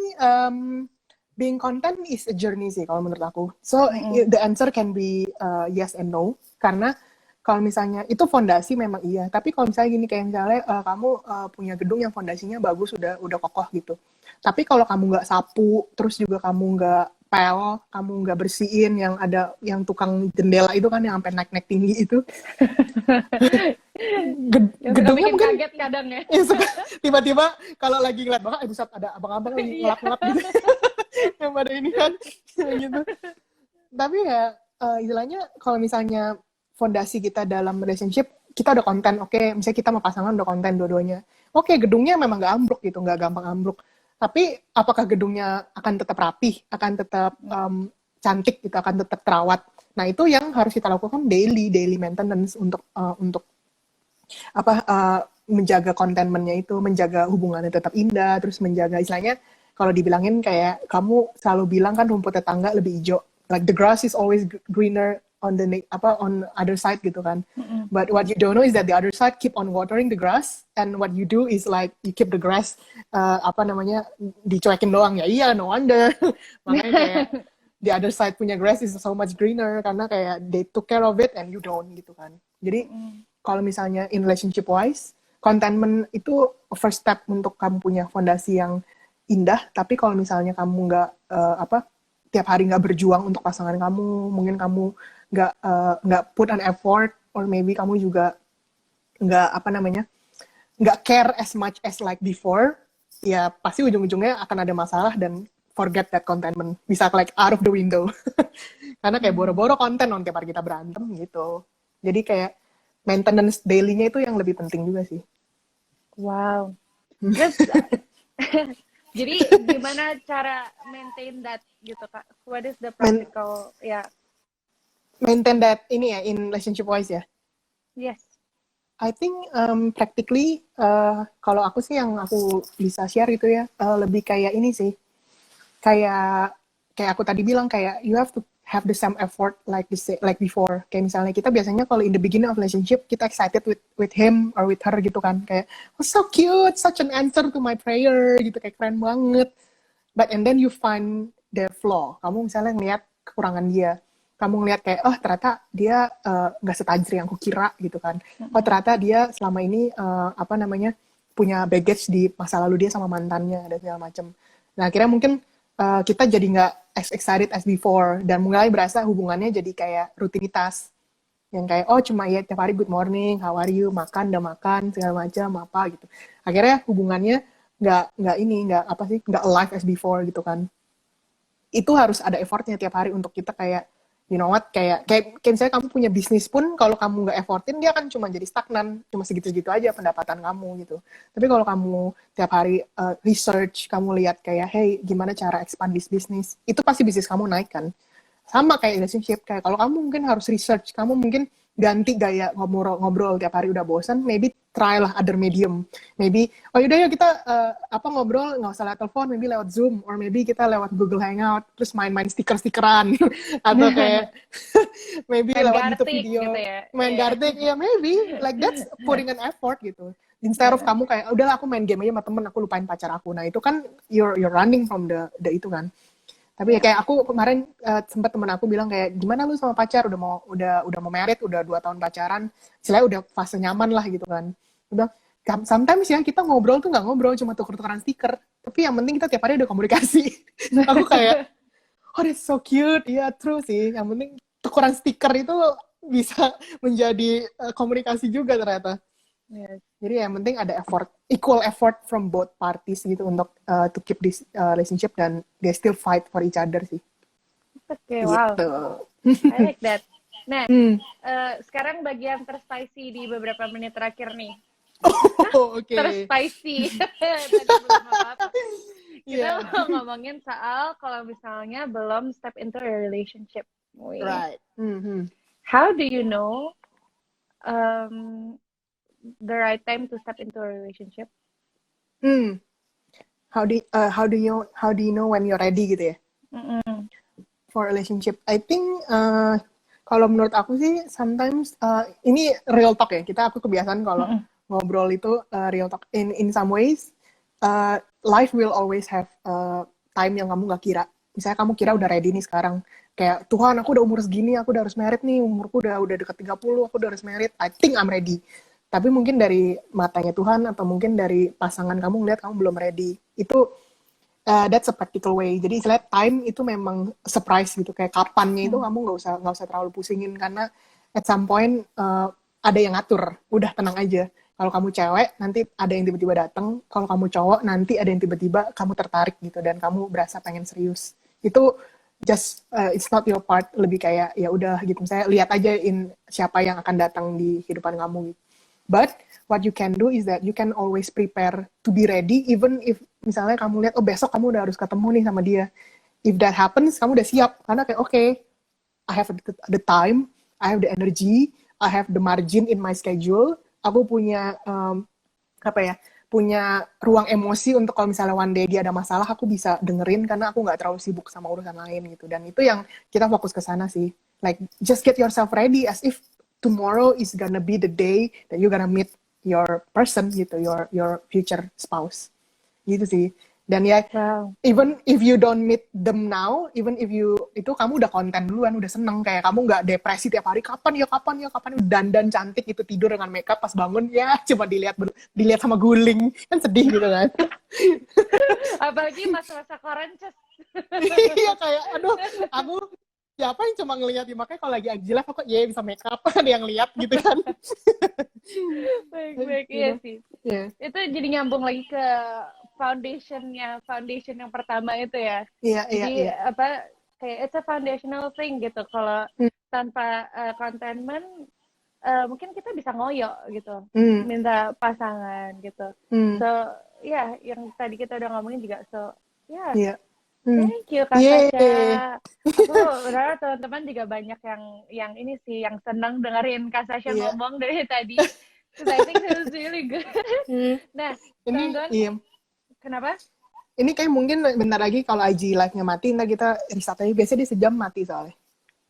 being content is a journey sih kalau menurut aku. So the answer can be yes and no. Karena kalau misalnya itu fondasi memang iya. Tapi kalau misalnya gini kayak misalnya kamu punya gedung yang fondasinya bagus, udah kokoh gitu. Tapi kalau kamu nggak sapu, terus juga kamu nggak pel, kamu nggak bersihin yang ada yang tukang jendela itu kan yang sampai naik-naik tinggi itu, Yang suka gedungnya bikin mungkin kaget kadang ya. ya, tiba-tiba kalau lagi ngeliat banget, buset ada abang-abang lagi Iya. ngelap-ngelap gitu yang pada ini kan gitu. Tapi ya istilahnya kalau misalnya fondasi kita dalam relationship, kita udah konten, oke, misalnya kita sama pasangan udah konten dua-duanya, oke, gedungnya memang gak ambruk gitu, gak gampang ambruk, tapi apakah gedungnya akan tetap rapih, akan tetap cantik gitu, akan tetap terawat. Nah itu yang harus kita lakukan daily maintenance untuk menjaga kontenmennya itu, menjaga hubungannya tetap indah, terus menjaga istilahnya kalau dibilangin kayak kamu selalu bilang kan rumput tetangga lebih hijau, like the grass is always greener on the on other side gitu kan. But what you don't know is that the other side keep on watering the grass, and what you do is like you keep the grass dicuekin doang ya. Iya, no wonder. Makanya kayak the other side punya grass is so much greener karena kayak they took care of it and you don't gitu kan. Jadi kalau misalnya in relationship wise, contentment itu first step untuk kamu punya fondasi yang indah. Tapi kalau misalnya kamu nggak tiap hari nggak berjuang untuk pasangan kamu, mungkin kamu nggak put an effort, or maybe kamu juga nggak care as much as like before, ya pasti ujung-ujungnya akan ada masalah dan forget that contentment, bisa like out of the window. Karena kayak boro-boro konten tiap hari kita berantem gitu. Jadi kayak maintenance daily-nya itu yang lebih penting juga sih. Wow. Terus, jadi gimana cara maintain that gitu, Kak? What is the practical, maintain that ini ya, in relationship wise ya? Yes. I think practically, kalau aku sih yang aku bisa share itu ya, lebih kayak ini sih. Kayak aku tadi bilang, kayak you have to have the same effort like before. Kayak misalnya kita biasanya kalau in the beginning of relationship, kita excited with him or with her gitu kan. Kayak, oh so cute, such an answer to my prayer, gitu, kayak keren banget. But and then you find the flaw. Kamu misalnya ngeliat kekurangan dia. Kamu ngeliat kayak, oh ternyata dia nggak setajir yang aku kira gitu kan. Oh ternyata dia selama ini punya baggage di masa lalu dia sama mantannya dan segala macam. Nah akhirnya mungkin kita jadi nggak as excited as before, dan mulai berasa hubungannya jadi kayak rutinitas yang kayak oh cuma ya tiap hari good morning, how are you, makan udah makan segala macam apa gitu. Akhirnya hubungannya nggak alive as before gitu kan. Itu harus ada effortnya tiap hari untuk kita kayak you know what, kayak misalnya kamu punya bisnis pun, kalau kamu nggak effortin, dia kan cuma jadi stagnan, cuma segitu-segitu aja pendapatan kamu gitu. Tapi kalau kamu tiap hari research, kamu lihat kayak, hey, gimana cara expand bisnis, itu pasti bisnis kamu naik kan. Sama kayak relationship, kayak kalau kamu mungkin harus research, kamu mungkin ganti gaya ngobrol tiap hari udah bosan, maybe try lah other medium. Maybe, oh yaudah ya kita ngobrol nggak usah lewat telepon, maybe lewat Zoom, or maybe kita lewat Google Hangout, terus main-main stiker-stikeran, atau kayak maybe main lewat YouTube Gartic video, gitu ya. main Gartic, ya maybe, like that's putting an effort gitu. Instead of kamu kayak, udahlah aku main game aja sama temen, aku lupain pacar aku. Nah itu kan you're running from the itu kan. Tapi ya kayak aku kemarin sempat temen aku bilang kayak, gimana lu sama pacar, udah mau married, udah 2 tahun pacaran, istilahnya udah fase nyaman lah gitu kan. Udah, sometimes ya kita ngobrol tuh nggak ngobrol, cuma tuker-tukeran stiker, tapi yang penting kita tiap hari udah komunikasi. Aku kayak, oh that's so cute, iya true sih, yang penting tukeran stiker itu bisa menjadi komunikasi juga ternyata. Yes. Jadi yang penting ada equal effort from both parties gitu untuk to keep this relationship, dan they still fight for each other sih. Oke, Gitu. wow. I like that. Nah, sekarang bagian terspicy di beberapa menit terakhir nih. Oh, oke. Terus spicy. Tadi belum apa-apa. Kita Yeah. mau ngomongin soal kalau misalnya belum step into a relationship. Wih. Right. Mm-hmm. How do you know um, the right time to step into a relationship? Hmm. How do you know when you're ready gitu ya Mm-mm. for relationship? I think kalau menurut aku sih sometimes ini real talk ya. Aku kebiasaan kalau Mm-mm. ngobrol itu real talk. In some ways life will always have time yang kamu nggak kira. Misalnya kamu kira udah ready nih sekarang. Kayak Tuhan, aku udah umur segini, aku udah harus married nih, umurku udah deket 30, aku udah harus married. I think I'm ready. Tapi mungkin dari matanya Tuhan atau mungkin dari pasangan kamu ngeliat kamu belum ready. Itu that's a practical way. Jadi istilah time itu memang surprise gitu. Kayak kapannya itu kamu nggak usah terlalu pusingin karena at some point ada yang ngatur. Udah tenang aja. Kalau kamu cewek nanti ada yang tiba-tiba datang. Kalau kamu cowok nanti ada yang tiba-tiba kamu tertarik gitu dan kamu berasa pengen serius. Itu just it's not your part. Lebih kayak ya udah gitu. Saya lihat aja siapa yang akan datang di kehidupan kamu. Gitu. But what you can do is that you can always prepare to be ready even if misalnya kamu lihat oh besok kamu udah harus ketemu nih sama dia. If that happens, kamu udah siap karena kayak okay, I have the time, I have the energy, I have the margin in my schedule. Aku punya apa ya? Punya ruang emosi untuk kalau misalnya one day dia ada masalah, aku bisa dengerin karena aku nggak terlalu sibuk sama urusan lain gitu. Dan itu yang kita fokus ke sana sih. Like just get yourself ready as if tomorrow is gonna be the day that you're gonna meet your person gitu, your future spouse gitu sih. Dan ya Wow. even if you don't meet them now, even if you itu kamu udah konten duluan, udah seneng kayak kamu nggak depresi tiap hari kapan ya dandan cantik itu tidur dengan makeup pas bangun ya cuma dilihat sama guling kan sedih gitu kan. Apalagi masa-masa korencet. Iya kayak aduh aku siapa yang cuma ngelihat makanya kalau lagi Agila kok ya bisa makeup ada yang lihat gitu kan. Baik-baik, iya sih. Yeah. Itu jadi nyambung lagi ke foundation yang pertama itu ya. Jadi apa kayak it's a foundational thing gitu. Kalau tanpa contentment mungkin kita bisa ngoyo gitu, minta pasangan gitu. So ya yang tadi kita udah ngomongin juga yeah. Thank you Kak Sasha. Aku berharap teman-teman juga banyak yang ini sih yang senang dengerin Kak Sasha ngomong dari tadi. Because I think this is really good. Nah, teman-teman, kenapa? Ini kayak mungkin bentar lagi kalau IG live-nya mati, ntar kita restart aja. Biasanya dia sejam mati soalnya.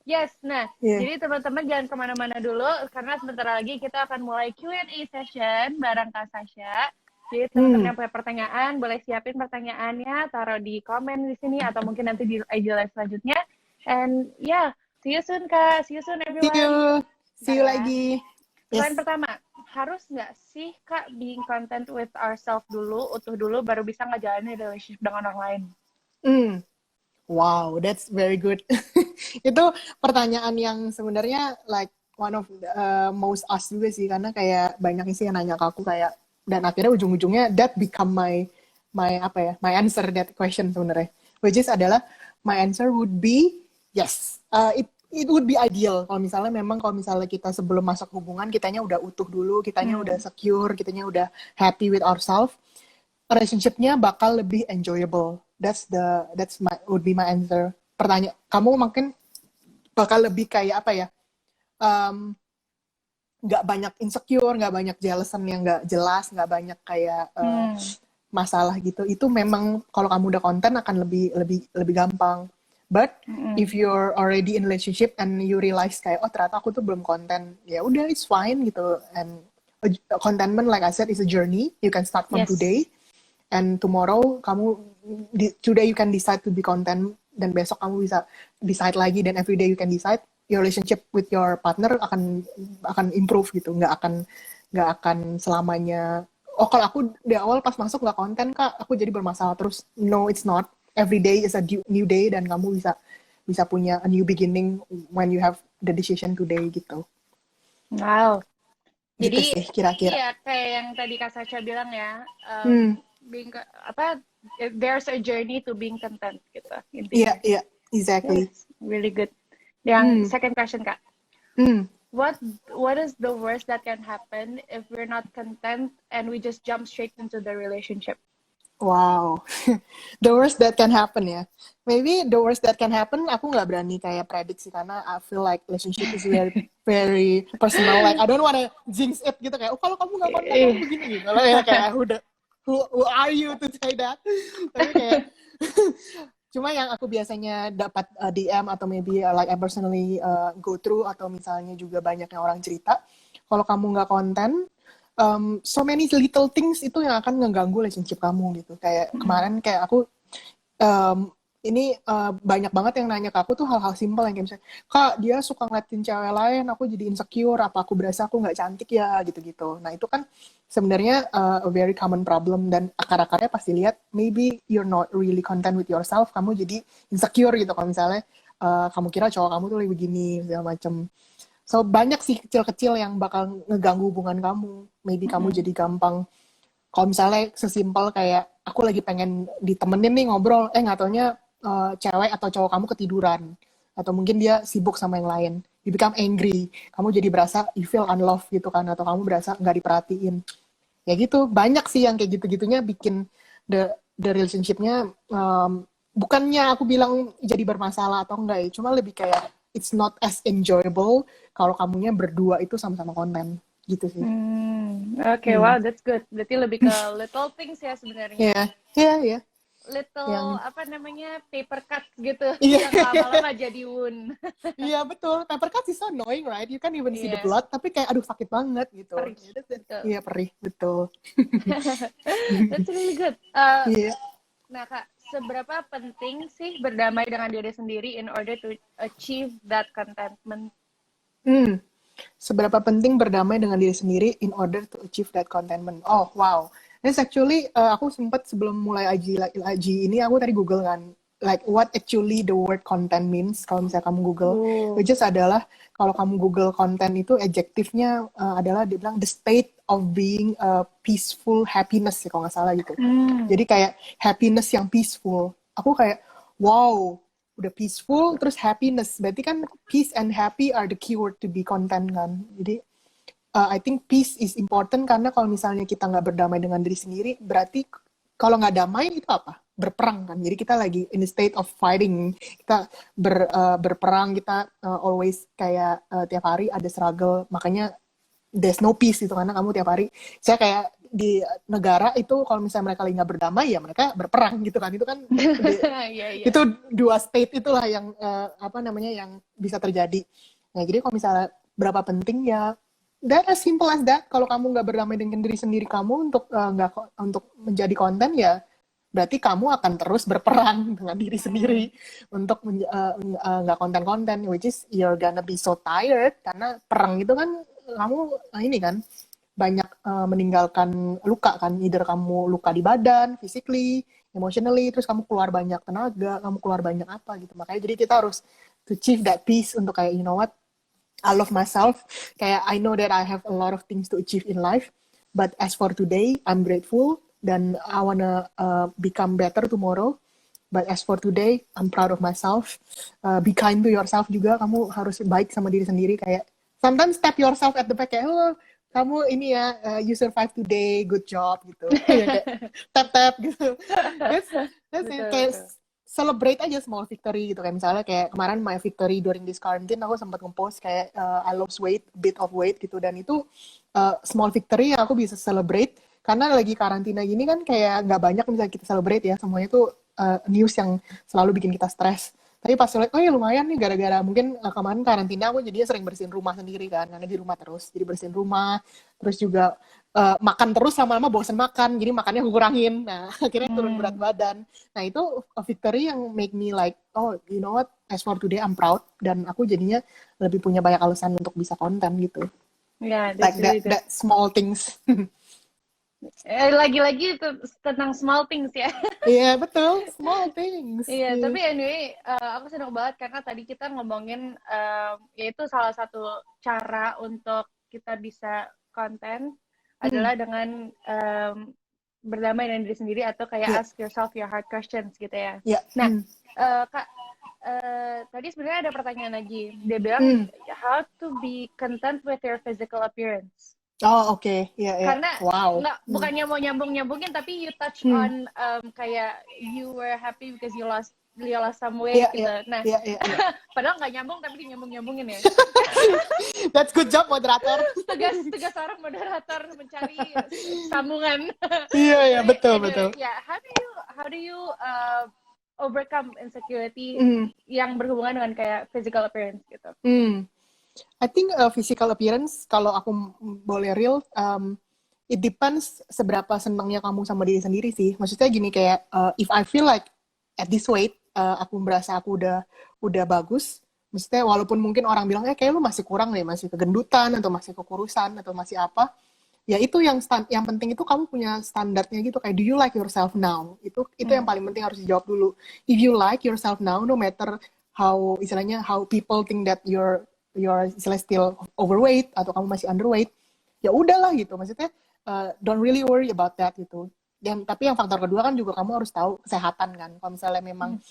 Yes, nah, jadi teman-teman jangan kemana-mana dulu karena sebentar lagi kita akan mulai Q&A session bareng Kak Sasha. Jadi teman-teman yang punya pertanyaan boleh siapin pertanyaannya, taruh di komen di sini atau mungkin nanti di IG live selanjutnya. And yeah, see you soon Kak, see you soon everyone. See you lagi. Pertanyaan pertama, harus nggak sih Kak being content with ourselves dulu, utuh dulu, baru bisa ngejalanin relationship dengan orang lain? Wow, that's very good. Itu pertanyaan yang sebenarnya like one of most us juga sih, karena kayak banyak sih yang nanya ke aku kayak, dan akhirnya ujung-ujungnya that become my answer that question sebenarnya, which is adalah my answer would be yes. It would be ideal kalau misalnya kita sebelum masuk hubungan kitanya udah utuh dulu, kitanya udah secure, kitanya udah happy with ourselves, relationship-nya bakal lebih enjoyable. Would be my answer. Pertanyaan kamu mungkin bakal lebih kayak apa ya? Nggak banyak insecure, nggak banyak jealousan yang nggak jelas, nggak banyak kayak masalah gitu. Itu memang kalau kamu udah konten akan lebih gampang. But if you're already in relationship and you realize kayak oh ternyata aku tuh belum konten, ya udah it's fine gitu. And contentment like I said is a journey. You can start from today. And tomorrow today you can decide to be content, dan besok kamu bisa decide lagi, dan every day you can decide. Your relationship with your partner akan improve gitu, nggak akan selamanya oh kalau aku di awal pas masuk nggak konten Kak aku jadi bermasalah terus. No, it's not. Every day is a new day, dan kamu bisa punya a new beginning when you have the decision today gitu. Wow. Gitu Jadi sih, kira-kira. Iya kayak yang tadi Kak Sasha bilang ya, there's a journey to being content gitu intinya. Iya, exactly. Yes, really good. Yang second question Kak. what what is the worst that can happen if we're not content and we just jump straight into the relationship? Wow, the worst that can happen ya. Maybe the worst that can happen, aku nggak berani kayak prediksi karena I feel like relationship is very very personal. Like I don't wanna jinx it gitu kayak, oh kalau kamu nggak konten kamu begini gitu. Lah ya kayak who are you to say that? Tapi kayak cuma yang aku biasanya dapat DM atau maybe like I personally go through atau misalnya juga banyak yang orang cerita, kalau kamu nggak konten, so many little things itu yang akan ngeganggu relationship kamu gitu. Kayak kemarin kayak aku ini banyak banget yang nanya ke aku tuh hal-hal simpel yang kayak misalnya, Kak dia suka ngeliatin cewek lain, aku jadi insecure, apa aku berasa aku nggak cantik ya gitu-gitu. Nah itu kan sebenarnya a very common problem dan akar-akarnya pasti lihat maybe you're not really content with yourself, kamu jadi insecure gitu kalau misalnya kamu kira cowok kamu tuh lebih begini segala macem. So banyak sih kecil-kecil yang bakal ngeganggu hubungan kamu. Maybe kamu jadi gampang, kalau misalnya sesimpel kayak aku lagi pengen ditemenin nih ngobrol, nggak taunya cewek atau cowok kamu ketiduran. Atau mungkin dia sibuk sama yang lain. You become angry. Kamu jadi berasa you feel unloved gitu kan. Atau kamu berasa nggak diperhatiin. Ya gitu, banyak sih yang kayak gitu-gitunya bikin the relationship-nya bukannya aku bilang jadi bermasalah atau enggak ya. Cuma lebih kayak it's not as enjoyable kalau kamunya berdua itu sama-sama konten gitu sih. Oke, wow, that's good. Berarti lebih ke little things ya sebenarnya. Iya, iya, iya. Little Yang apa namanya paper cuts gitu iya, yang lama-lama jadi wound. iya betul. Paper cut is so annoying, right? You can't even see the Iya, blood, tapi kayak aduh sakit banget gitu. perih. Betul. Iya perih, betul. That's really good. Iya. Nah, Kak, seberapa penting sih berdamai dengan diri sendiri in order to achieve that contentment? Seberapa penting berdamai dengan diri sendiri in order to achieve that contentment. Oh, wow. This actually, aku sempat sebelum mulai IG ini, aku tadi Google kan, like what actually the word content means, kalau misalnya kamu Google. Which is adalah, kalau kamu Google content itu, adjektifnya adalah, dia bilang, the state of being peaceful happiness, ya, kalau nggak salah gitu. Jadi kayak happiness yang peaceful. Aku kayak, wow, udah peaceful terus happiness, berarti kan peace and happy are the keyword to be content kan. Jadi I think peace is important karena kalau misalnya kita nggak berdamai dengan diri sendiri, berarti kalau nggak damai itu apa? Berperang kan. Jadi kita lagi in the state of fighting, kita berperang, kita always kayak tiap hari ada struggle, makanya there's no peace itu karena kamu tiap hari, saya kayak di negara itu kalau misalnya mereka lagi nggak berdamai ya mereka berperang gitu kan, itu kan itu dua state itulah yang apa namanya yang bisa terjadi. Nah jadi kalau misalnya berapa penting ya that as simple as that, kalau kamu nggak berdamai dengan diri sendiri kamu untuk nggak untuk menjadi konten ya berarti kamu akan terus berperang dengan diri sendiri untuk nggak konten-konten, which is you're gonna be so tired karena perang itu kan kamu ini kan banyak meninggalkan luka kan, either kamu luka di badan, physically, emotionally, terus kamu keluar banyak tenaga, kamu keluar banyak apa gitu. Makanya jadi kita harus to achieve that peace untuk kayak you know what, I love myself, kayak I know that I have a lot of things to achieve in life, but as for today I'm grateful dan I wanna become better tomorrow. But as for today, I'm proud of myself. Be kind to yourself juga. Kamu harus baik sama diri sendiri. Kayak sometimes tap yourself at the back. Kayak, oh, kamu ini ya, you survive today, good job gitu. Kayak tap gitu. That's it. Kayak celebrate aja small victory gitu. Kayak misalnya kayak kemarin my victory during this quarantine, aku sempat nge-post kayak I lost weight, bit of weight gitu. Dan itu small victory yang aku bisa celebrate. Karena lagi karantina gini kan kayak nggak banyak misalnya kita celebrate ya. Semuanya tuh news yang selalu bikin kita stres. Tapi pas lihat, oh ya lumayan nih gara-gara mungkin kemarin karantina aku jadinya sering bersihin rumah sendiri kan, karena di rumah terus. Jadi bersihin rumah, terus juga makan terus lama-lama bosen makan, jadi makannya aku kurangin. Nah akhirnya turun berat badan. Nah itu a victory yang make me like, oh you know what, as for today I'm proud. Dan aku jadinya lebih punya banyak alasan untuk bisa konten gitu. Yeah, like that small things. Lagi-lagi itu tentang small things ya. Iya betul, small things. Iya, tapi anyway, aku senang banget karena tadi kita ngomongin yaitu salah satu cara untuk kita bisa konten adalah dengan berdamai dengan diri sendiri atau kayak ask yourself your hard questions gitu ya. Yeah. Nah, Kak, tadi sebenarnya ada pertanyaan lagi. Dia bilang Hmm. how to be content with your physical appearance. Oh, oke. Ya, ya. Karena Wow. nggak, bukannya mau nyambungin, tapi you touch Hmm. on kayak you were happy because you lost some weight Iya, gitu. iya, Nah, iya, iya, iya. padahal nggak nyambung tapi dinyambung-nyambungin ya. That's good job, moderator. tugas orang moderator mencari sambungan. Iya, iya, Tapi betul, anyway, betul. ya, how do you overcome insecurity Hmm. yang berhubungan dengan kayak physical appearance gitu? Hmm. I think physical appearance, kalau aku boleh real, it depends seberapa senangnya kamu sama diri sendiri sih. Maksudnya gini, kayak if I feel like at this weight, aku merasa aku udah bagus. Maksudnya walaupun mungkin orang bilang, kayak lu masih kurang deh, masih kegendutan, atau masih kekurusan, atau masih apa. Ya itu yang penting itu kamu punya standarnya gitu, kayak do you like yourself now? Itu yang paling penting harus dijawab dulu. If you like yourself now, no matter how istilahnya how people think that you're istilahnya still overweight atau kamu masih underweight, ya udahlah gitu. Maksudnya don't really worry about that gitu. Dan tapi yang faktor kedua kan juga kamu harus tahu kesehatan kan. Kalau misalnya memang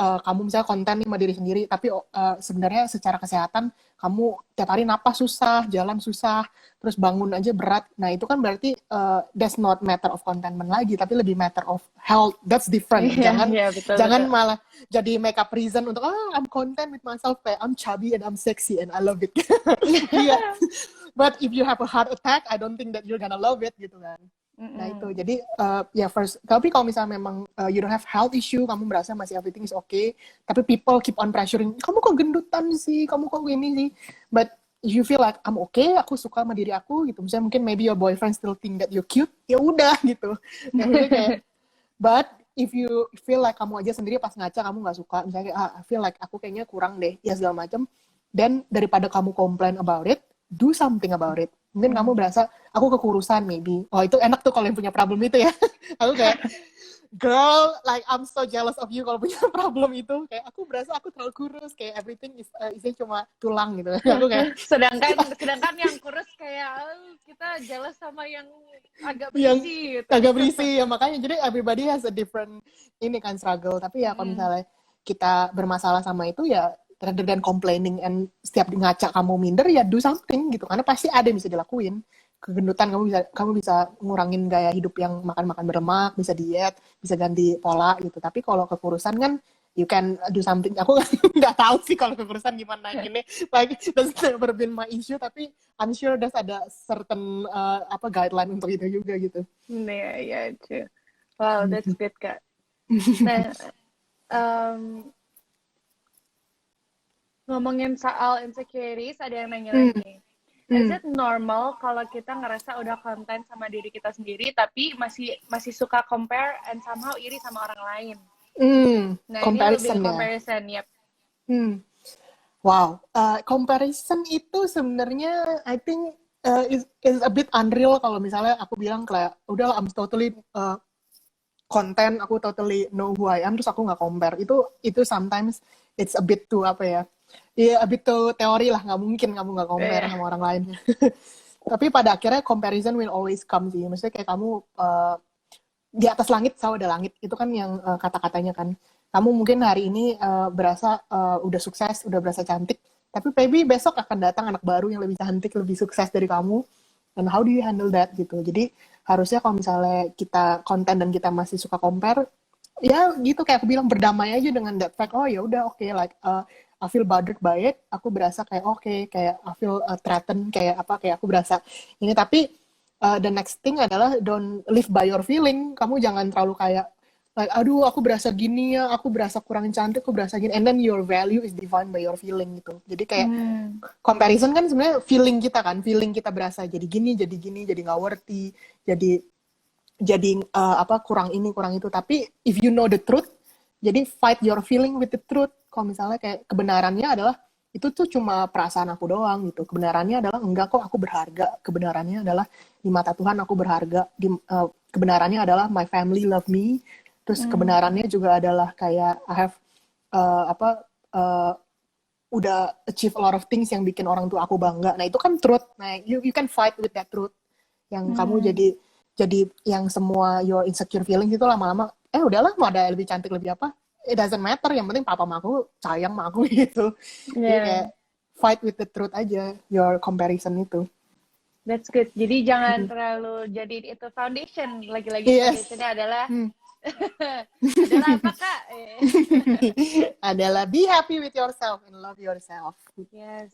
kamu misalnya konten nih sama diri sendiri, tapi sebenarnya secara kesehatan kamu tiap hari napas susah, jalan susah, terus bangun aja berat. Nah itu kan berarti that's not matter of contentment lagi, tapi lebih matter of health. That's different. Jangan betul. malah jadi make up reason untuk I'm content with myself, kayak I'm chubby and I'm sexy and I love it. Yeah. But if you have a heart attack, I don't think that you're gonna love it gitu kan. Nah itu, jadi ya first, tapi kalau misalnya memang you don't have health issue, kamu merasa masih everything is okay, tapi people keep on pressuring, kamu kok gendutan sih, kamu kok gini sih, but you feel like I'm okay, aku suka sama diri aku gitu, misalnya mungkin maybe your boyfriend still think that you're cute, ya udah gitu. Nah, kayak, but if you feel like kamu aja sendiri pas ngaca kamu nggak suka, misalnya I feel like aku kayaknya kurang deh, ya segala macam, dan daripada kamu complain about it, do something about it. Mungkin kamu berasa aku kekurusan maybe. Oh itu enak tuh kalau yang punya problem itu ya. Aku kayak girl, like I'm so jealous of you kalau punya problem itu. Kayak aku berasa aku terlalu kurus, kayak everything is isinya cuma tulang gitu. Aku kayak sedangkan yang kurus kayak kita jealous sama yang agak berisi gitu. Agak berisi ya, makanya jadi everybody has a different ini kan struggle. Tapi ya kalau misalnya kita bermasalah sama itu ya rather than complaining and setiap ngaca kamu minder, ya do something gitu, karena pasti ada yang bisa dilakuin. Kegendutan kamu bisa ngurangin gaya hidup yang makan berlemak, bisa diet, bisa ganti pola gitu. Tapi kalau kekurusan kan you can do something. Aku nggak tahu sih kalau kekurusan gimana gini, like that's never been my issue, tapi I'm sure there's ada certain guideline untuk itu juga gitu. Yeah, true. Wow, that's good, Kak. Nah, ngomongin soal insecurities, ada yang nanya lagi. Is it normal kalau kita ngerasa udah konten sama diri kita sendiri, tapi masih suka compare and somehow iri sama orang lain? Nah, Comparison, ini lebih comparison, yep. Wow, comparison itu sebenarnya I think is a bit unreal kalau misalnya aku bilang kayak udah I'm totally content, aku totally know who I am, terus aku nggak compare. Itu sometimes it's a bit too apa ya? Ya a bit too teori lah, nggak mungkin kamu nggak compare sama orang lain. Tapi pada akhirnya comparison will always come sih. Maksudnya kayak kamu di atas langit selalu ada langit. Itu kan yang kata-katanya kan. Kamu mungkin hari ini berasa udah sukses, udah berasa cantik, tapi maybe besok akan datang anak baru yang lebih cantik, lebih sukses dari kamu. And how do you handle that gitu. Jadi harusnya kalau misalnya kita konten dan kita masih suka compare, ya gitu kayak aku bilang, berdamai aja dengan that fact. Oh ya udah, oke, like I feel bothered by it. Aku berasa kayak kayak I feel threatened, kayak aku berasa ini. Tapi the next thing adalah don't live by your feeling. Kamu jangan terlalu kayak like aduh aku berasa gini ya, aku berasa kurang cantik, aku berasa gini, and then your value is defined by your feeling gitu. Jadi kayak comparison kan sebenarnya feeling kita berasa jadi gini, jadi nggak worthy, jadi kurang ini kurang itu. Tapi if you know the truth, jadi fight your feeling with the truth. Kalau misalnya kayak kebenarannya adalah itu tuh cuma perasaan aku doang gitu, kebenarannya adalah enggak kok, aku berharga, kebenarannya adalah di mata Tuhan aku berharga, kebenarannya adalah my family love me, terus kebenarannya juga adalah kayak I have udah achieve a lot of things yang bikin orang tua aku bangga. Nah itu kan truth. Nah you can fight with that truth. Yang kamu jadi yang semua your insecure feelings itu lama-lama udahlah, mau ada lebih cantik lebih apa, it doesn't matter, yang penting papa sama aku sayang sama aku gitu. Jadi kayak Yeah, fight with the truth aja, your comparison itu. that's good. Jadi jangan terlalu jadi itu foundation. Lagi-lagi Yes. foundationnya adalah Hmm. adalah apa Kak? Adalah be happy with yourself and love yourself. Yes,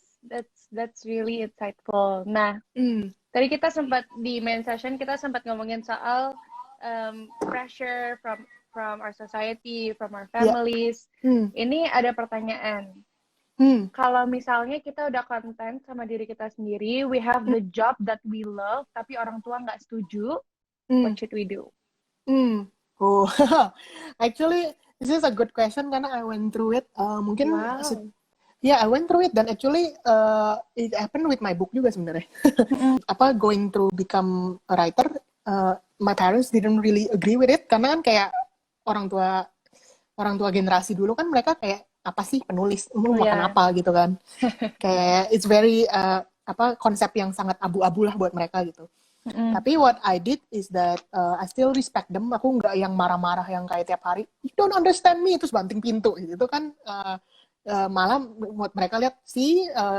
that's really insightful. Nah, Hmm. tadi kita sempat di main session kita sempat ngomongin soal pressure from our society, from our Ya. families. Hmm. Ini ada pertanyaan. Hmm. Kalau misalnya kita udah content sama diri kita sendiri, we have the job that we love, tapi orang tua nggak setuju, Hmm. what should we do? Hmm. Oh, actually, this is a good question karena I went through it. Mungkin, Wow. I went through it dan actually it happened with my book juga sebenarnya. Going through become a writer, my parents didn't really agree with it karena kan kayak orang tua generasi dulu kan mereka kayak apa sih penulis, mau makan Yeah. apa gitu kan. Kayak it's very konsep yang sangat abu-abu lah buat mereka gitu. Tapi what I did is that I still respect them. Aku nggak yang marah-marah yang kayak tiap hari you don't understand me terus banting pintu gitu kan. Malah buat mereka lihat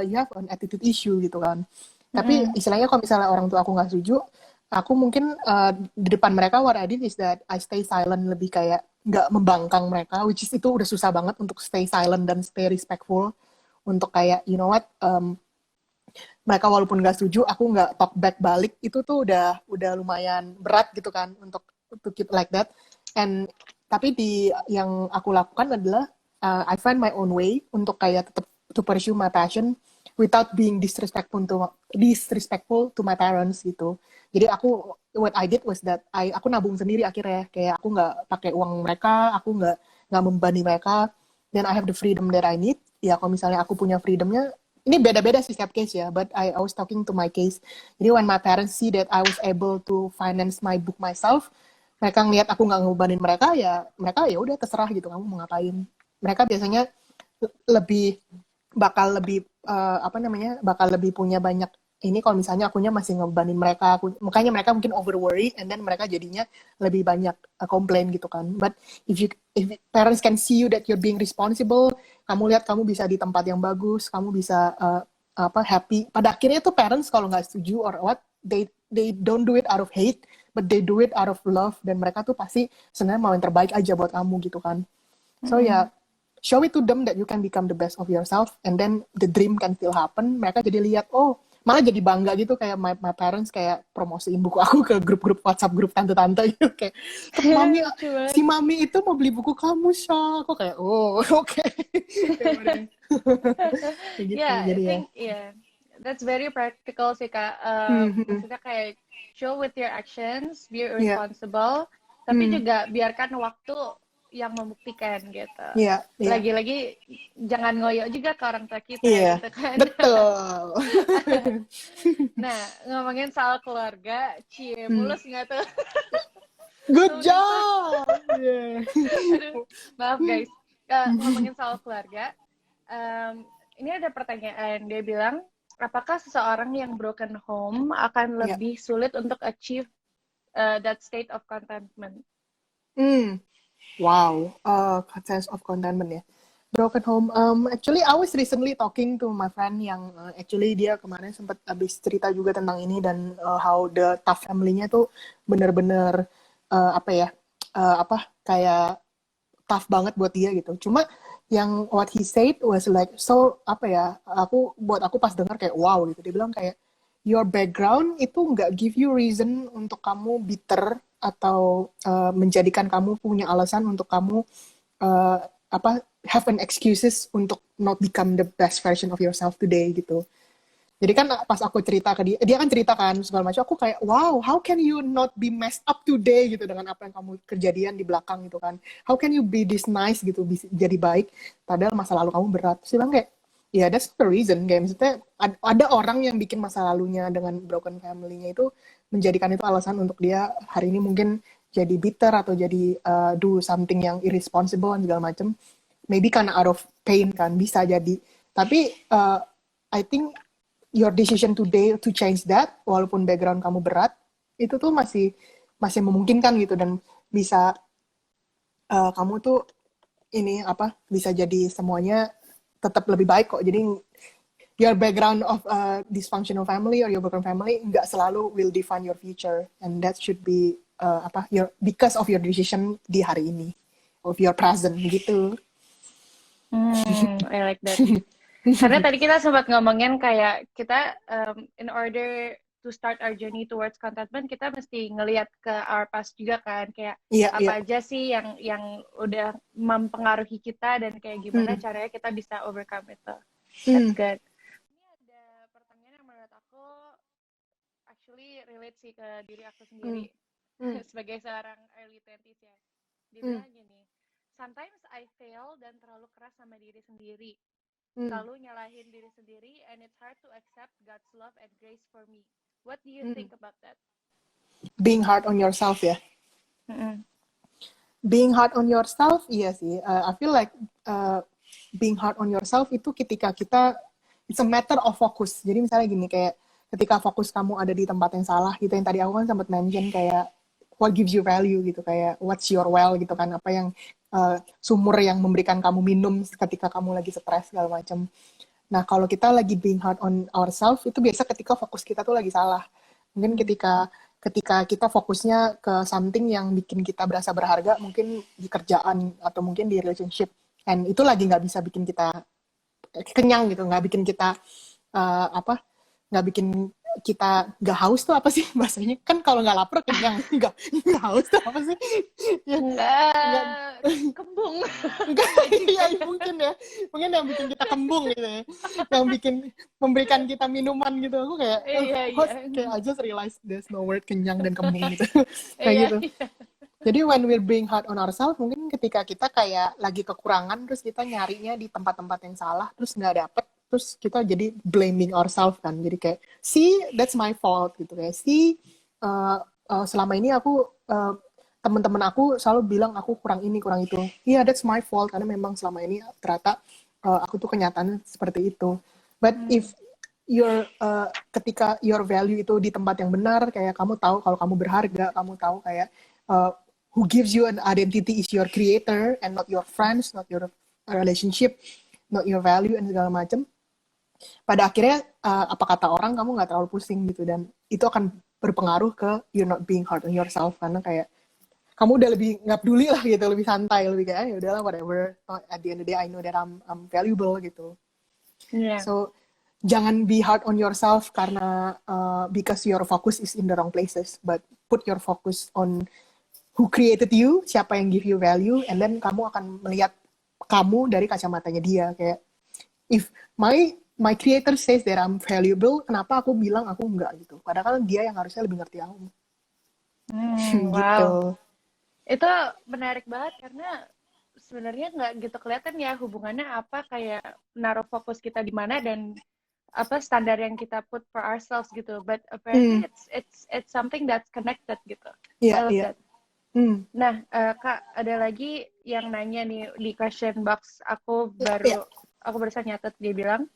you have an attitude issue gitu kan. Tapi istilahnya kalau misalnya orang tua aku nggak setuju, aku mungkin di depan mereka what I did is that I stay silent, lebih kayak nggak membangkang mereka, which is itu udah susah banget untuk stay silent dan stay respectful, untuk kayak you know what, mereka walaupun nggak setuju aku nggak talk back balik, itu tuh udah lumayan berat gitu kan untuk to keep like that. And tapi yang aku lakukan adalah I find my own way untuk kayak tetap to pursue my passion without being disrespectful to my parents gitu. Jadi what I did was that aku nabung sendiri akhirnya, kayak aku nggak pakai uang mereka, aku nggak membebani mereka, then I have the freedom that I need. Ya kalau misalnya aku punya freedomnya, ini beda-beda sih setiap case ya, but I was talking to my case. Jadi when my parents see that I was able to finance my book myself, mereka ngeliat aku nggak ngebebanin mereka, ya mereka ya udah terserah gitu, kamu mau ngapain. Mereka biasanya bakal lebih punya banyak ini kalau misalnya akunya masih ngebebanin mereka, makanya mereka mungkin over worry and then mereka jadinya lebih banyak komplain gitu kan. But if parents can see you that you're being responsible, kamu lihat kamu bisa di tempat yang bagus, kamu bisa happy. Pada akhirnya tuh parents kalau nggak setuju or what, they don't do it out of hate, but they do it out of love, dan mereka tuh pasti sebenarnya mau yang terbaik aja buat kamu gitu kan. So show it to them that you can become the best of yourself, and then the dream can still happen. Mereka jadi lihat, malah jadi bangga gitu, kayak my parents kayak promosiin buku aku ke grup-grup WhatsApp, grup tante-tante gitu, kayak si mami itu mau beli buku kamu, Syah. Aku kayak oke. Gitu, Yeah, I jadi think that's very practical sih Kak. Maksudnya kayak show with your actions, be responsible, tapi juga biarkan waktu yang membuktikan gitu. Lagi-lagi jangan ngoyo juga ke orang tua kita gitu kan. Betul. Nah, ngomongin soal keluarga, mulus nggak tuh? Good job. Aduh, maaf guys. Ngomongin soal keluarga, ini ada pertanyaan. Dia bilang, apakah seseorang yang broken home akan lebih sulit untuk achieve that state of contentment? Wow, sense of contentment ya. Broken home. Actually, I was recently talking to my friend yang actually dia kemarin sempat habis cerita juga tentang ini, dan how the tough family-nya tuh bener-bener kayak tough banget buat dia gitu. Cuma yang what he said was like buat aku pas dengar kayak wow gitu. Dia bilang kayak your background itu nggak give you reason untuk kamu bitter atau menjadikan kamu punya alasan untuk kamu have an excuses untuk not become the best version of yourself today gitu. Jadi kan pas aku cerita ke dia kan ceritakan segala macam, aku kayak wow, how can you not be messed up today gitu dengan apa yang kamu kejadian di belakang gitu kan. How can you be this nice gitu, jadi baik padahal masa lalu kamu berat. Terus dia bilang kayak that's the reason, kayak maksudnya ada orang yang bikin masa lalunya dengan broken family-nya itu menjadikan itu alasan untuk dia hari ini mungkin jadi bitter atau jadi do something yang irresponsible dan segala macam. Maybe karena out of pain kan, bisa jadi. Tapi I think your decision today to change that, walaupun background kamu berat, itu tuh masih memungkinkan gitu, dan bisa kamu tuh ini apa bisa jadi semuanya tetap lebih baik kok. Jadi your background of dysfunctional family or your broken family nggak selalu will define your future, and that should be apa your because of your decision di hari ini of your present gitu. I like that. Karena tadi kita sempat ngomongin kayak kita in order to start our journey towards contentment, kita mesti ngelihat ke our past juga kan, kayak Iya, apa iya. aja sih yang udah mempengaruhi kita dan kayak gimana caranya kita bisa overcome itu. That's good. Ini ada pertanyaan yang menurut aku actually relate sih ke diri aku sendiri sebagai seorang early 20s ya. Dia bilang gini, sometimes I fail dan terlalu keras sama diri sendiri. Selalu nyalahin diri sendiri, and it's hard to accept God's love and grace for me. What do you think about that? Being hard on yourself ya. Being hard on yourself, iya sih. I feel like being hard on yourself itu ketika kita, it's a matter of focus. Jadi misalnya gini, kayak ketika fokus kamu ada di tempat yang salah gitu, yang tadi aku kan sempat mention kayak what gives you value gitu, kayak what's your well gitu kan, apa yang sumur yang memberikan kamu minum ketika kamu lagi stres segala macam. Nah kalau kita lagi being hard on ourselves itu biasa ketika fokus kita tuh lagi salah. Mungkin ketika kita fokusnya ke something yang bikin kita berasa berharga, mungkin di kerjaan atau mungkin di relationship, and itu lagi nggak bisa bikin kita kenyang gitu, nggak bikin kita nggak bikin kita nggak haus tuh apa sih bahasanya? Kan kalau nggak lapar kenyang, nggak haus tuh apa sih? Nggak kembung. Enggak, iya mungkin yang bikin kita kembung gitu ya, yang bikin memberikan kita minuman gitu. Aku kayak, kayak I just realized there's no word kenyang dan kembung gitu, kayak gitu. Jadi when we're being hard on ourselves, mungkin ketika kita kayak lagi kekurangan, terus kita nyarinya di tempat-tempat yang salah, terus nggak dapet, terus kita jadi blaming ourselves kan. Jadi kayak, see, that's my fault gitu kayak, see, selama ini aku teman-teman aku selalu bilang aku kurang ini kurang itu. Iya, that's my fault karena memang selama ini ternyata aku tuh kenyataannya seperti itu. But if ketika your value itu di tempat yang benar, kayak kamu tahu kalau kamu berharga, kamu tahu kayak who gives you an identity is your creator and not your friends, not your relationship, not your value and segala macam. Pada akhirnya apa kata orang kamu nggak terlalu pusing gitu, dan itu akan berpengaruh ke you're not being hard on yourself, karena kayak kamu udah lebih nggak peduli lah gitu, lebih santai, lebih kayak ya udahlah whatever, at the end of the day I know that I'm valuable gitu. So jangan be hard on yourself karena because your focus is in the wrong places, but put your focus on who created you, siapa yang give you value, and then kamu akan melihat kamu dari kacamatanya dia. Kayak if my creator says that I'm valuable, kenapa aku bilang aku enggak gitu? Padahal dia yang harusnya lebih ngerti aku. Gitu. Wow. Itu menarik banget karena sebenarnya nggak gitu kelihatan ya hubungannya apa, kayak naruh fokus kita di mana dan apa standar yang kita put for ourselves gitu. But apparently it's something that's connected gitu. Iya. Nah, Kak, ada lagi yang nanya nih di question box. Aku barusan nyatet, dia bilang,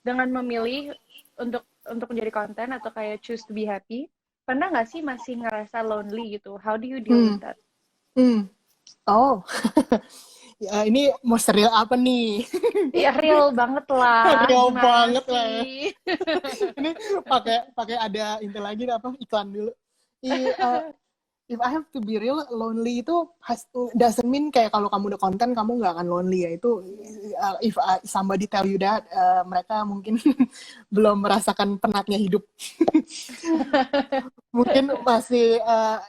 dengan memilih untuk menjadi konten atau kayak choose to be happy, pernah nggak sih masih ngerasa lonely gitu? How do you deal with that? Oh, ya, ini mau serial apa nih? Ya real banget lah. Real banget lah. Ini pakai ada inti lagi apa iklan dulu. If I have to be real, lonely itu doesn't mean kayak kalau kamu udah konten kamu nggak akan lonely ya. Itu if somebody tell you that, mereka mungkin belum merasakan penatnya hidup. Mungkin masih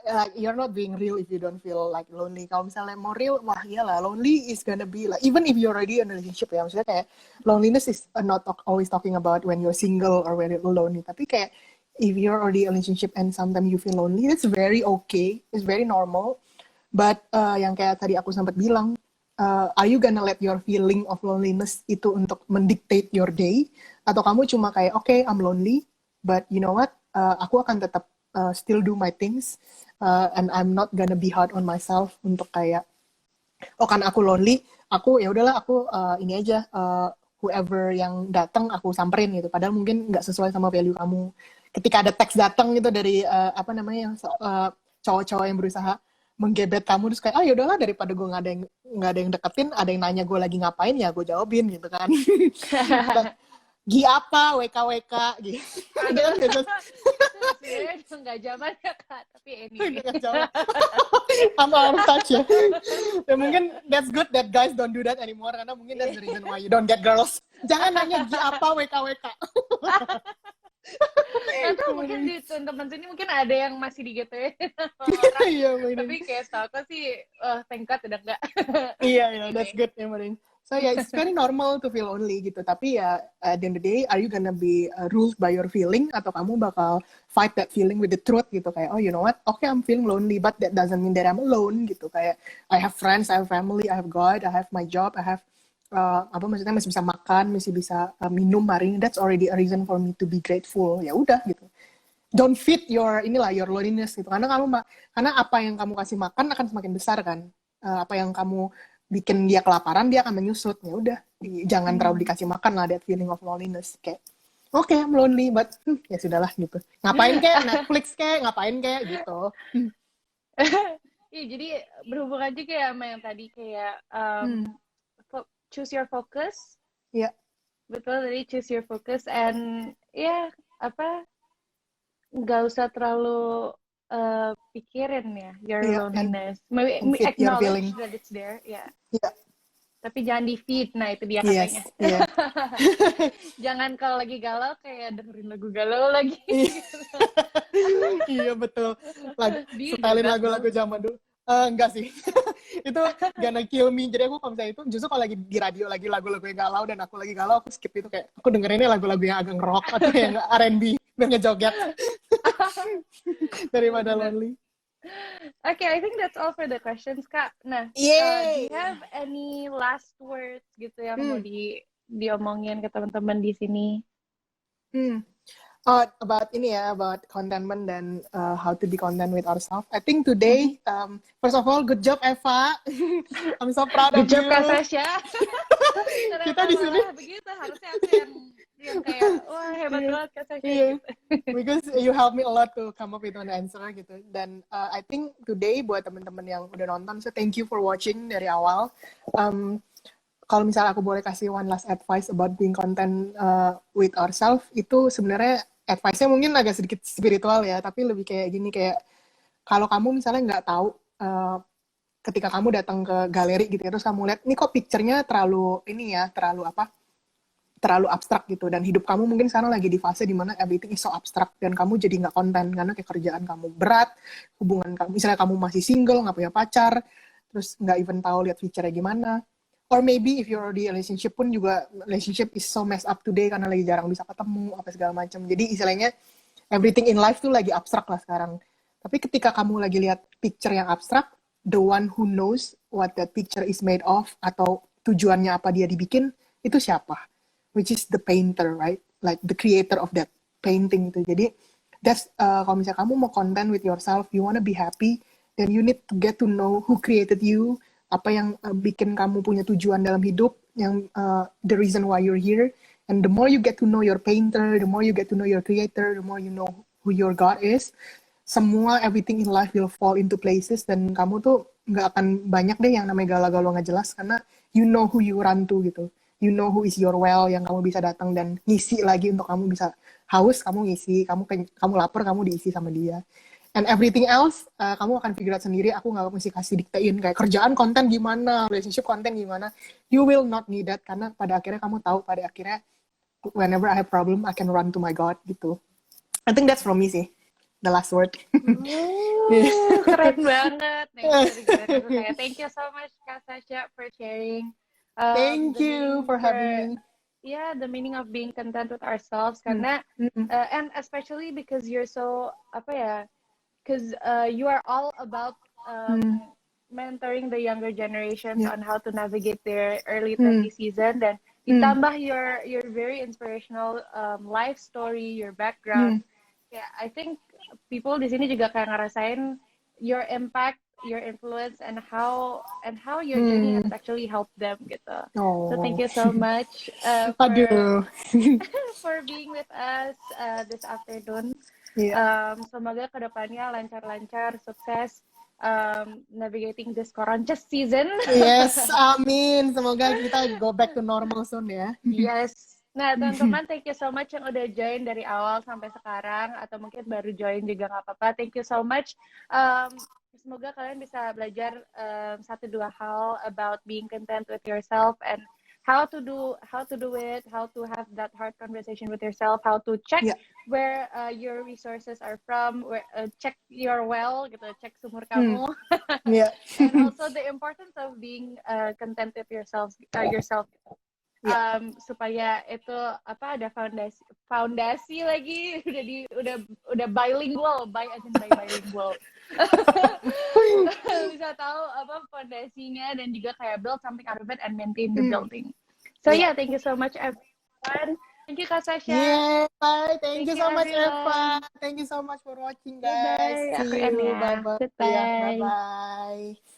like you're not being real if you don't feel like lonely. Kalau misalnya mau real, wah iyalah, lonely is gonna be like, even if you're already in a relationship ya, maksudnya kayak loneliness is not always talking about when you're single or when you're lonely, tapi kayak if you're already in a relationship and sometimes you feel lonely, it's very okay, it's very normal. But yang kayak tadi aku sempat bilang, are you gonna let your feeling of loneliness itu untuk mendictate your day, atau kamu cuma kayak okay, I'm lonely, but you know what, aku akan tetap still do my things, and I'm not gonna be hard on myself untuk kayak oh kan aku lonely, aku ya udahlah aku ini aja, whoever yang datang aku samperin gitu, padahal mungkin nggak sesuai sama value kamu. Ketika ada teks datang gitu dari apa namanya yang cowok-cowok yang berusaha menggebet kamu terus kayak, ya udahlah daripada gue nggak ada yang deketin, ada yang nanya gue lagi ngapain ya gue jawabin gitu kan. Gi apa WKWK gitu. Aduh, Gitu. itu sebenarnya udah nggak zaman ya Kak, tapi anyway. Nggak jawab. I'm out of touch ya. Ya mungkin that's good that guys don't do that anymore karena mungkin that's the reason why you don't get girls. Jangan nanya gi apa WKWK. Nggak tahu, mungkin di teman-teman sini mungkin ada yang masih digituin sama orang. Iya, mungkin. Tapi kayak setahu aku sih, thank God udah enggak. Iya, that's good ya, Marin. So yeah, it's very normal to feel lonely gitu. Tapi ya, at the end of the day, are you gonna be ruled by your feeling atau kamu bakal fight that feeling with the truth gitu? Kayak, oh you know what? Okay, I'm feeling lonely, but that doesn't mean that I'm alone gitu. Kayak, I have friends, I have family, I have God, I have my job, I have maksudnya masih bisa makan, masih bisa minum hari ini. That's already a reason for me to be grateful. Ya udah gitu. Don't feed your your loneliness gitu. Karena karena apa yang kamu kasih makan akan semakin besar kan. Apa yang kamu bikin dia kelaparan, dia akan menyusut. Ya udah, jangan terlalu dikasih makan lah that feeling of loneliness. Kayak, okay, I'm lonely, but ya sudahlah gitu. Ngapain kayak Netflix kayak, ngapain kayak gitu. Iya, jadi berhubungan juga ya sama yang tadi kayak choose your focus. Iya. Betul, jadi choose your focus and ya nggak usah terlalu pikirin ya your loneliness. Maybe acknowledge that it's there, ya. Yeah. Tapi jangan di-feed, nah itu dia katanya. Yeah. Jangan kalau lagi galau kayak dengerin lagu galau lagi. Iya betul. Setelin lagu-lagu zaman dulu. Enggak sih. Itu gonna kill me. Jadi aku kalau misalnya itu justru kalau lagi di radio lagi lagu-lagu yang galau dan aku lagi galau, aku skip itu kayak aku dengerinnya lagu-lagu yang agak rock atau yang R&B biar ngejoget daripada lonely. Okay, I think that's all for the questions, Kak. Nah, do you have any last words gitu yang mau diomongin ke teman-teman di sini? About contentment dan how to be content with ourselves. I think today, first of all, good job Eva. I'm so proud of you. Good job Kak Sasha. Kita di sini begitu, harusnya aku yang kayak wah hebat banget Kak Sasha. Yeah. Because you help me a lot to come up with an answer gitu. Dan I think today buat teman-teman yang udah nonton, so thank you for watching dari awal. Kalau misalnya aku boleh kasih one last advice about being content with ourselves, itu sebenarnya advice-nya mungkin agak sedikit spiritual ya, tapi lebih kayak gini, kayak kalau kamu misalnya nggak tahu ketika kamu datang ke galeri gitu ya, terus kamu lihat, ini kok picture-nya terlalu abstrak gitu, dan hidup kamu mungkin sekarang lagi di fase dimana everything is so abstrak, dan kamu jadi nggak konten, karena kayak kerjaan kamu berat, hubungan kamu, misalnya kamu masih single, nggak punya pacar, terus nggak even tahu lihat future-nya gimana. Or maybe if you're already in a relationship pun juga relationship is so messed up today karena lagi jarang bisa ketemu apa segala macam. Jadi istilahnya everything in life tuh lagi abstrak lah sekarang. Tapi ketika kamu lagi lihat picture yang abstrak, the one who knows what that picture is made of atau tujuannya apa dia dibikin, itu siapa? Which is the painter, right? Like the creator of that painting itu. Jadi that's kalau misalnya kamu mau content with yourself, you wanna be happy, then you need to get to know who created you, apa yang bikin kamu punya tujuan dalam hidup, yang the reason why you're here. And the more you get to know your painter, the more you get to know your creator, the more you know who your God is, everything in life will fall into places, dan kamu tuh nggak akan banyak deh yang namanya galau-galau nggak jelas, karena you know who you run to gitu. You know who is your well, yang kamu bisa datang dan ngisi lagi untuk kamu bisa haus, kamu ngisi, kamu lapar, kamu diisi sama dia. And everything else, kamu akan figure out sendiri. Aku nggak mesti kasih diktein kayak kerjaan konten gimana, relationship konten gimana. You will not need that, karena pada akhirnya kamu tahu, pada akhirnya whenever I have problem, I can run to my God gitu. I think that's from me sih, the last word. Keren banget. Thank you so much Kak Sasha for sharing. Thank you for having me. Yeah, the meaning of being content with ourselves, karena and especially because you're so because you are all about mentoring the younger generations on how to navigate their early 30 season, dan ditambah your very inspirational life story, your background. Yeah, I think people di sini juga kayak ngerasain your impact, your influence, and how your journey has actually helped them gitu. So thank you so much for being with us this afternoon. Semoga kedepannya lancar-lancar, sukses, navigating this Coronches season. Yes, amin. Semoga kita go back to normal soon ya. Yes. Nah, teman-teman, thank you so much yang udah join dari awal sampai sekarang, atau mungkin baru join juga nggak apa-apa. Thank you so much. Semoga kalian bisa belajar satu dua hal about being content with yourself and how to do it, how to have that hard conversation with yourself, how to check Yeah. where your resources are from, where check your well gitu, cek sumur kamu. Yeah. And also the importance of being content with yourself. Supaya itu ada fondasi lagi udah bilingual, bilingual. Bisa tahu apa fondasinya dan juga kayak build something out of it and maintain the building. So yeah, thank you so much everyone. Thank you Kak Sasha. Yeah, bye. Thank you so much everyone. Eva. Thank you so much for watching Bye-bye. guys. Aku See you. Enya. Bye bye. Goodbye. Bye bye.